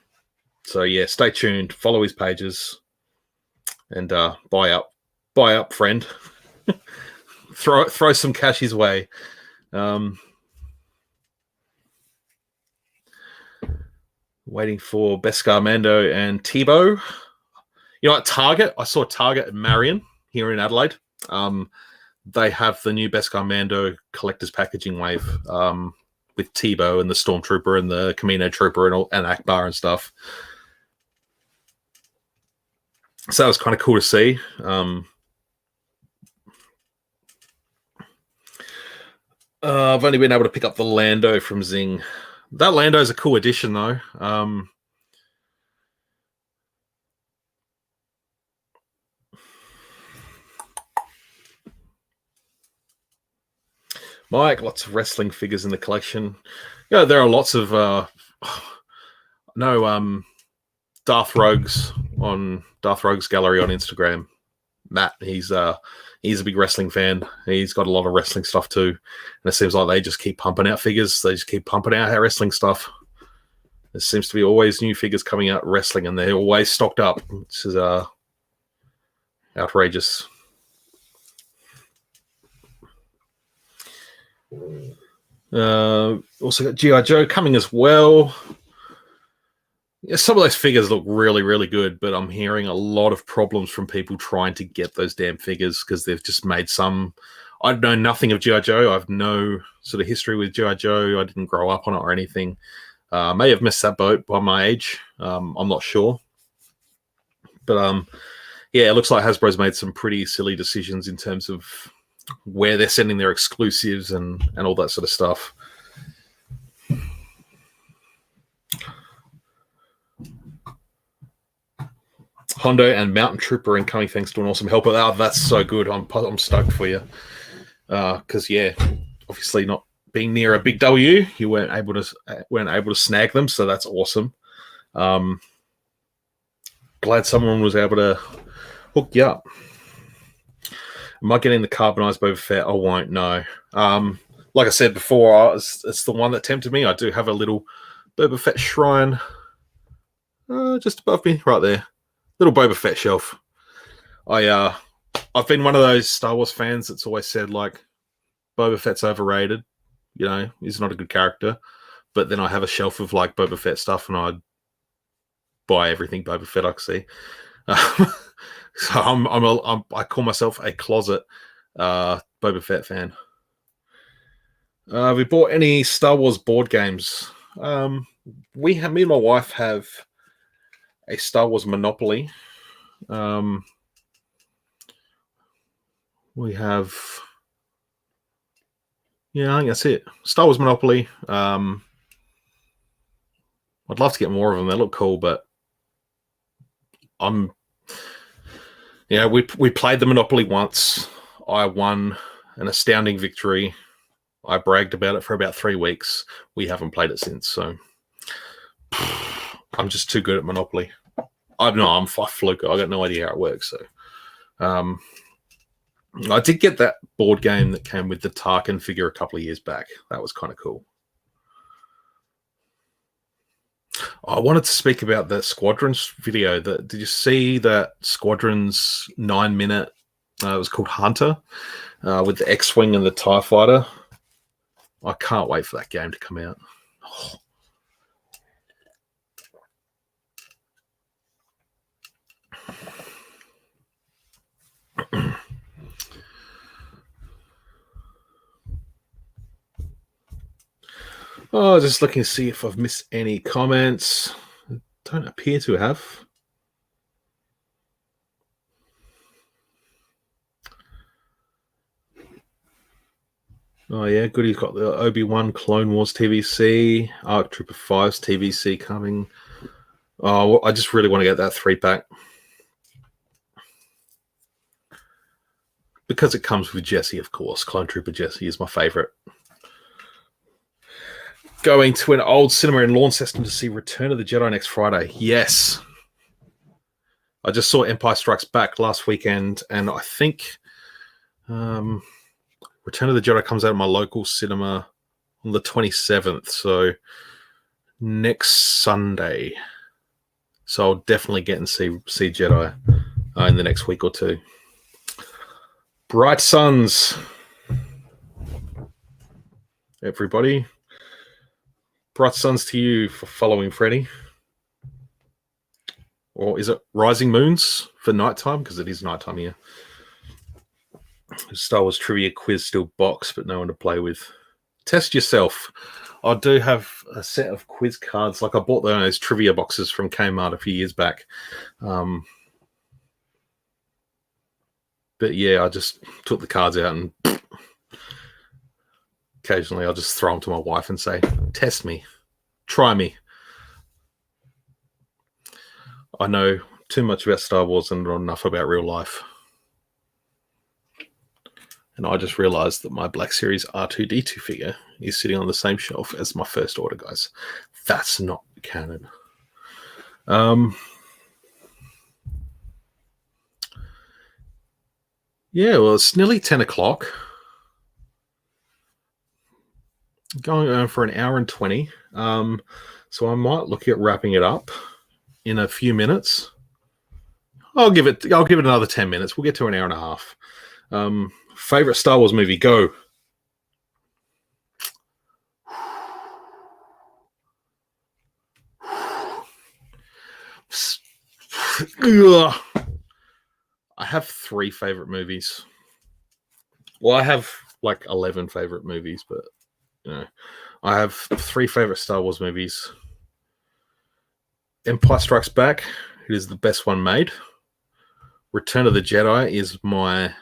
So yeah, stay tuned. Follow his pages, and buy up, friend. throw some cash his way. Waiting for Beskar Mando and Tebow. At Target, I saw Target at Marion here in Adelaide. They have the new Beskar Mando collector's packaging wave with Tebow and the Stormtrooper and the Camino Trooper and Akbar and stuff. So that was kind of cool to see. I've only been able to pick up the Lando from Zing. That Lando is a cool addition, though. Mike, lots of wrestling figures in the collection. There are lots of Darth Rogues on Darth Rogues Gallery on Instagram. Matt, he's a big wrestling fan. He's got a lot of wrestling stuff too, and it seems like they just keep pumping out figures. They just keep pumping out wrestling stuff. There seems to be always new figures coming out wrestling, and they're always stocked up. This is outrageous. Also got G.I. Joe coming as well. Yeah, some of those figures look really, really good, but I'm hearing a lot of problems from people trying to get those damn figures because they've just made some. I know nothing of G.I. Joe. I have no sort of history with G.I. Joe. I didn't grow up on it or anything. I may have missed that boat by my age. I'm not sure. But yeah, it looks like Hasbro's made some pretty silly decisions in terms of where they're sending their exclusives and all that sort of stuff. Hondo and Mountain Trooper incoming. Thanks to an awesome helper. Oh, that's so good. I'm stoked for you. Because yeah, obviously not being near a big W, you weren't able to snag them, so that's awesome. Glad someone was able to hook you up. Am I getting the carbonized Boba Fett? I won't know. Like I said before, it's the one that tempted me. I do have a little Boba Fett shrine just above me, right there. Little Boba Fett shelf. I've been one of those Star Wars fans that's always said like Boba Fett's overrated. You know, he's not a good character. But then I have a shelf of like Boba Fett stuff, and I buy everything Boba Fett I can see. So I call myself a closet Boba Fett fan. Have we bought any Star Wars board games? Me and my wife have a Star Wars Monopoly. We have, yeah, I think that's it. Star Wars Monopoly. I'd love to get more of them. They look cool, but we played the Monopoly once. I won an astounding victory. I bragged about it for about 3 weeks. We haven't played it since, so I'm just too good at Monopoly. I'm a fluker. I got no idea how it works. So, I did get that board game that came with the Tarkin figure a couple of years back. That was kind of cool. I wanted to speak about the Squadrons video. Did you see that Squadrons 9-minute? It was called Hunter, with the X-Wing and the TIE Fighter. I can't wait for that game to come out. Just looking to see if I've missed any comments. Don't appear to have. Oh yeah, good. He's got the Obi-Wan Clone Wars TVC, Arc Trooper 5's TVC coming. Oh, I just really want to get that 3-pack. Because it comes with Jesse, of course. Clone Trooper Jesse is my favorite. Going to an old cinema in Launceston to see Return of the Jedi next Friday. Yes. I just saw Empire Strikes Back last weekend, and I think Return of the Jedi comes out of my local cinema on the 27th, so next Sunday. So I'll definitely get and see Jedi in the next week or two. Bright Suns. Everybody. Bright Suns to you for following Freddy. Or is it Rising Moons for nighttime? Because it is nighttime here. Star Wars trivia quiz still box, but no one to play with. Test yourself. I do have a set of quiz cards. Like I bought those trivia boxes from Kmart a few years back. But yeah, I just took the cards out and occasionally I'll just throw them to my wife and say, test me, try me. I know too much about Star Wars and not enough about real life. And I just realized that my Black Series R2-D2 figure is sitting on the same shelf as my first order, guys. That's not canon. Yeah, well, it's nearly 10 o'clock. Going on for an hour and 20. So I might look at wrapping it up in a few minutes. I'll give it another 10 minutes. We'll get to an hour and a half. Favorite Star Wars movie, go. I have 3 favorite movies. Well, I have like 11 favorite movies, but you know, I have 3 favorite Star Wars movies. Empire Strikes Back, it is the best one made. Return of the Jedi is my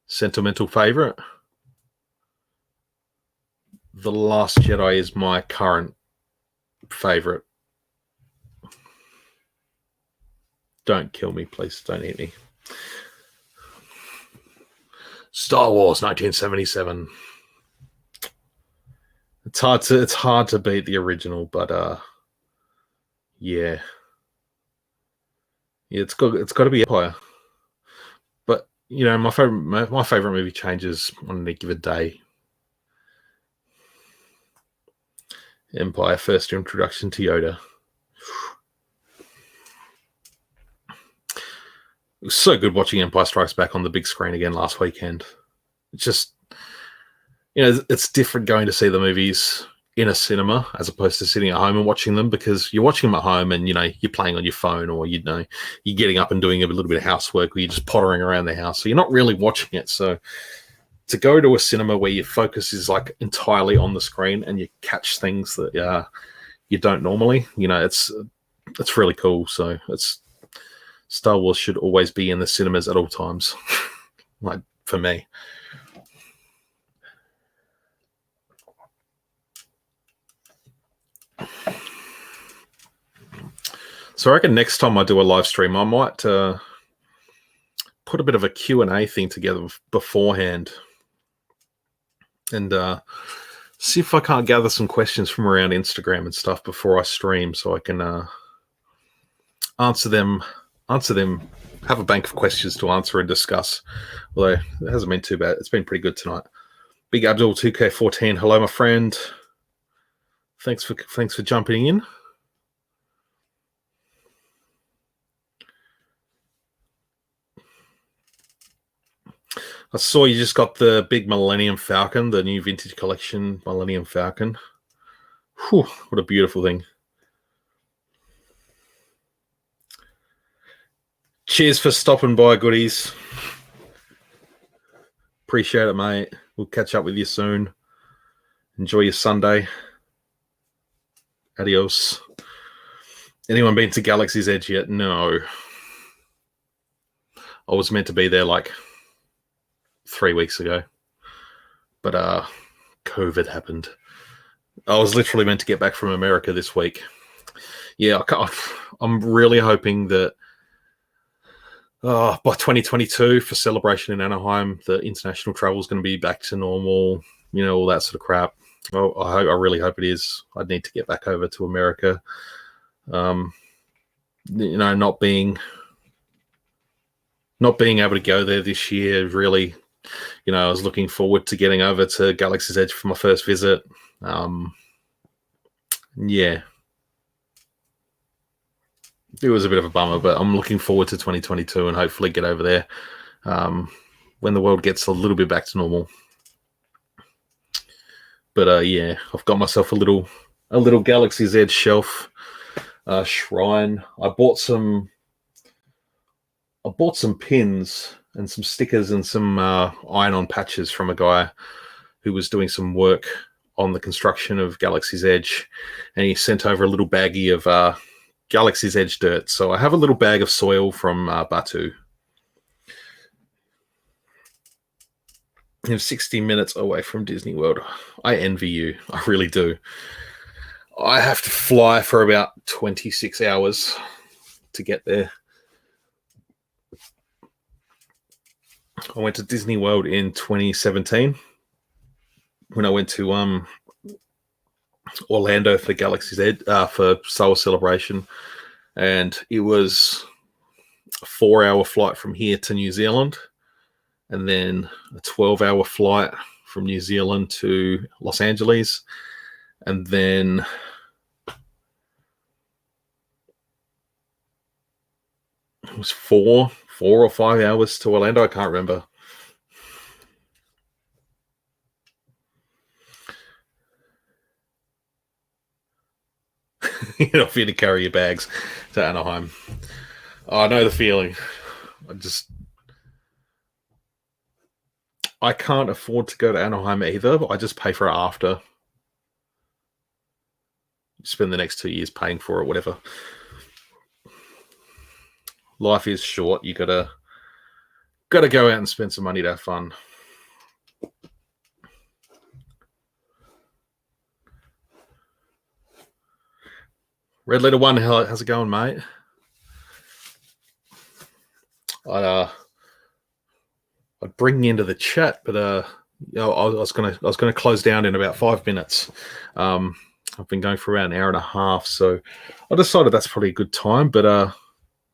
sentimental favorite. The Last Jedi is my current favorite. Don't kill me, please. Don't eat me. Star Wars 1977. It's hard to beat the original, but yeah. It's got to be Empire. But you know, my favorite movie changes on any given day. Empire, first introduction to Yoda. It was so good watching Empire Strikes Back on the big screen again last weekend. It's just, you know, it's different going to see the movies in a cinema as opposed to sitting at home and watching them, because you're watching them at home and, you know, you're playing on your phone, or, you know, you're getting up and doing a little bit of housework, or you're just pottering around the house. So you're not really watching it. So to go to a cinema where your focus is like entirely on the screen and you catch things that you don't normally, you know, it's really cool. So Star Wars should always be in the cinemas at all times, like for me. So I reckon next time I do a live stream, I might put a bit of a Q&A thing together beforehand and see if I can't gather some questions from around Instagram and stuff before I stream, so I can answer them, have a bank of questions to answer and discuss. Although it hasn't been too bad. It's been pretty good tonight. Big Abdul 2K14. Hello, my friend. Thanks for jumping in. I saw you just got the big Millennium Falcon, the new vintage collection Millennium Falcon. Whew, what a beautiful thing. Cheers for stopping by, goodies. Appreciate it, mate. We'll catch up with you soon. Enjoy your Sunday. Adios. Anyone been to Galaxy's Edge yet? No. I was meant to be there like 3 weeks ago, but COVID happened. I was literally meant to get back from America this week. Yeah, I'm really hoping that by 2022 for Celebration in Anaheim, the international travel is going to be back to normal, you know, all that sort of crap. Well, I really hope it is. I need to get back over to America. You know, not being able to go there this year really, you know, I was looking forward to getting over to Galaxy's Edge for my first visit. Yeah. It was a bit of a bummer, but I'm looking forward to 2022 and hopefully get over there when the world gets a little bit back to normal. But yeah, I've got myself a little Galaxy's Edge shelf shrine. I bought some pins and some stickers and some iron-on patches from a guy who was doing some work on the construction of Galaxy's Edge, and he sent over a little baggie of Galaxy's Edge dirt. So I have a little bag of soil from Batu. I'm 60 minutes away from Disney World. I envy you. I really do. I have to fly for about 26 hours to get there. I went to Disney World in 2017 when I went to Orlando for Galaxy's Edge for Star Wars Celebration, and it was a 4-hour flight from here to New Zealand, and then a 12-hour flight from New Zealand to Los Angeles, and then it was 4 or 5 hours to Orlando. I can't remember. You know, for you to carry your bags to Anaheim. Oh, I know the feeling. I can't afford to go to Anaheim either, but I just pay for it after. Spend the next 2 years paying for it, whatever. Life is short. You gotta go out and spend some money to have fun. Red Letter 1, how's it going, mate? I'd bring you into the chat, but I was gonna close down in about 5 minutes. I've been going for around an hour and a half, so I decided that's probably a good time. But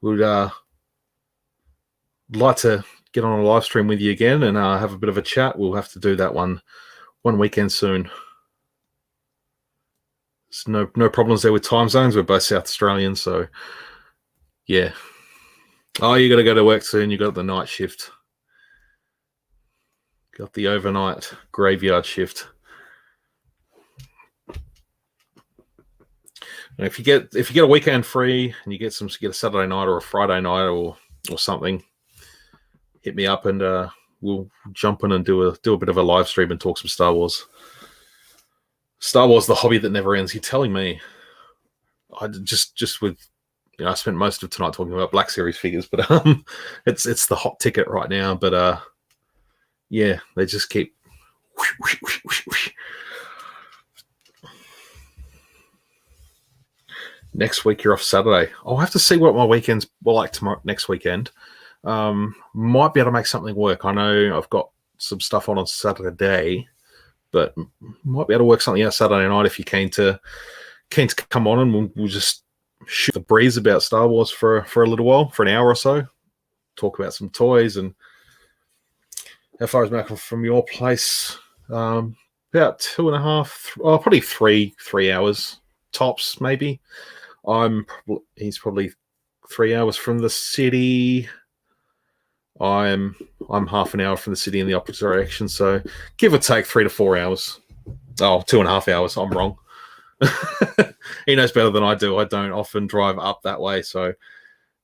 would like to get on a live stream with you again and have a bit of a chat. We'll have to do that one weekend soon. There's no problems there with time zones. We're both South Australian, so yeah. Oh, you got to go to work soon. You got the night shift. Got the overnight graveyard shift. And if you get a weekend free and you get a Saturday night or a Friday night or something, hit me up and we'll jump in and do a bit of a live stream and talk some Star Wars. Star Wars, the hobby that never ends. You're telling me. I just with, you know, I spent most of tonight talking about Black Series figures, but it's the hot ticket right now. But yeah, they just keep. Next week you're off Saturday. I'll have to see what my weekends were like next weekend. Might be able to make something work. I know I've got some stuff on Saturday, but might be able to work something out Saturday night if you're keen to come on, and we'll just shoot the breeze about Star Wars for a little while, for an hour or so. Talk about some toys. And how far is Malcolm from your place? About 2.5, probably 3 hours tops, maybe. He's probably 3 hours from the city. I'm half an hour from the city in the opposite direction, so give or take 3 to 4 hours. Oh, 2.5 hours. I'm wrong. He knows better than I do. I don't often drive up that way, so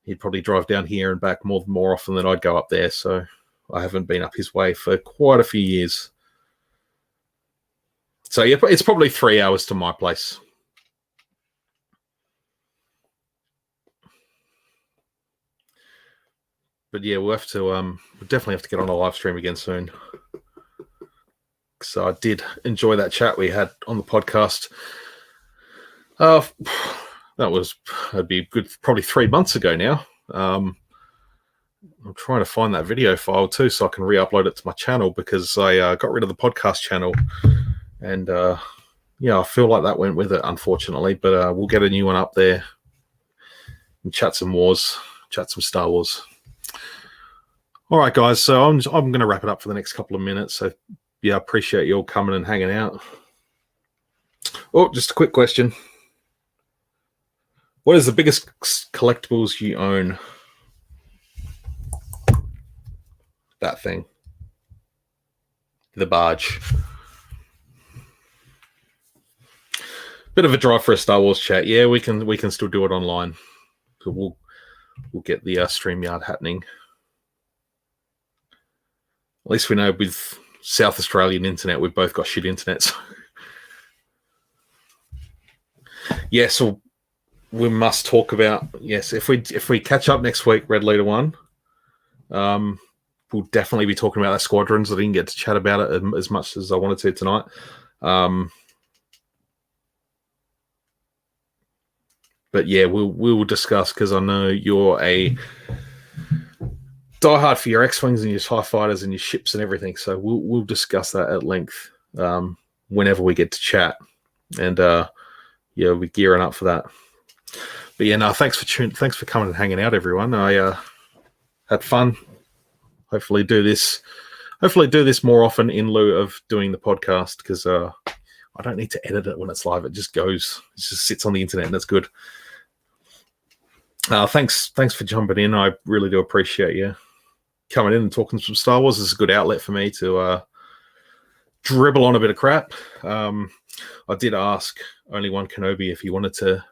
he'd probably drive down here and back more often than I'd go up there. So I haven't been up his way for quite a few years. So yeah, it's probably 3 hours to my place. But yeah, we'll definitely have to get on a live stream again soon. So I did enjoy that chat we had on the podcast. That'd be good, probably 3 months ago now. I'm trying to find that video file too, so I can re-upload it to my channel, because I got rid of the podcast channel, and yeah, I feel like that went with it, unfortunately. But we'll get a new one up there and chat some Star Wars. All right, guys. So I'm going to wrap it up for the next couple of minutes. So yeah, I appreciate you all coming and hanging out. Oh, just a quick question. What is the biggest collectibles you own? That thing. The barge. Bit of a drive for a Star Wars chat. Yeah, we can still do it online. So we'll get the StreamYard happening. At least we know with South Australian internet, we've both got shit internet. So. Yeah, so we must talk about, yes, if we catch up next week, Red Leader 1, we'll definitely be talking about that Squadrons. I didn't get to chat about it as much as I wanted to tonight. But yeah, we will discuss, because I know you're a diehard for your X-Wings and your TIE fighters and your ships and everything. So we'll discuss that at length whenever we get to chat. And yeah, we're gearing up for that. But yeah, no, thanks for coming and hanging out, everyone. I had fun. hopefully do this more often in lieu of doing the podcast, because I don't need to edit it when it's live. It just goes. It just sits on the internet, and that's good. Thanks for jumping in. I really do appreciate you coming in and talking some Star Wars. It's a good outlet for me to dribble on a bit of crap. I did ask Only One Kenobi if he wanted to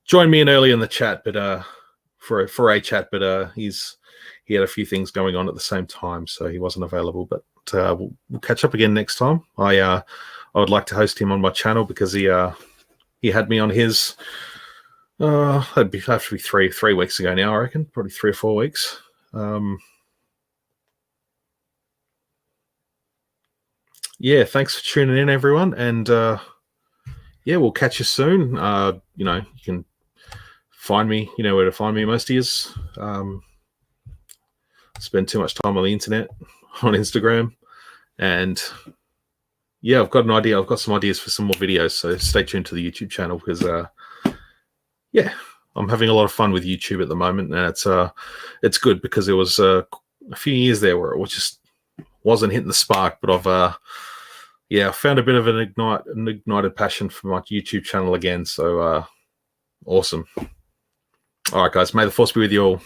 join me in early in the chat, but for a chat, but he had a few things going on at the same time, so he wasn't available. But we'll catch up again next time. I would like to host him on my channel, because he had me on his. That'd have to be three weeks ago now, I reckon, probably 3 or 4 weeks. Yeah, thanks for tuning in, everyone, and yeah, we'll catch you soon. You know, you can find me. You know where to find me. Most of you spend too much time on the internet, on Instagram, and yeah, I've got an idea. I've got some ideas for some more videos, so stay tuned to the YouTube channel, because yeah, I'm having a lot of fun with YouTube at the moment, and it's good, because there was a few years there where it just wasn't hitting the spark, but I've yeah, found a bit of an ignited passion for my YouTube channel again. So awesome. All right, guys, may the force be with you all.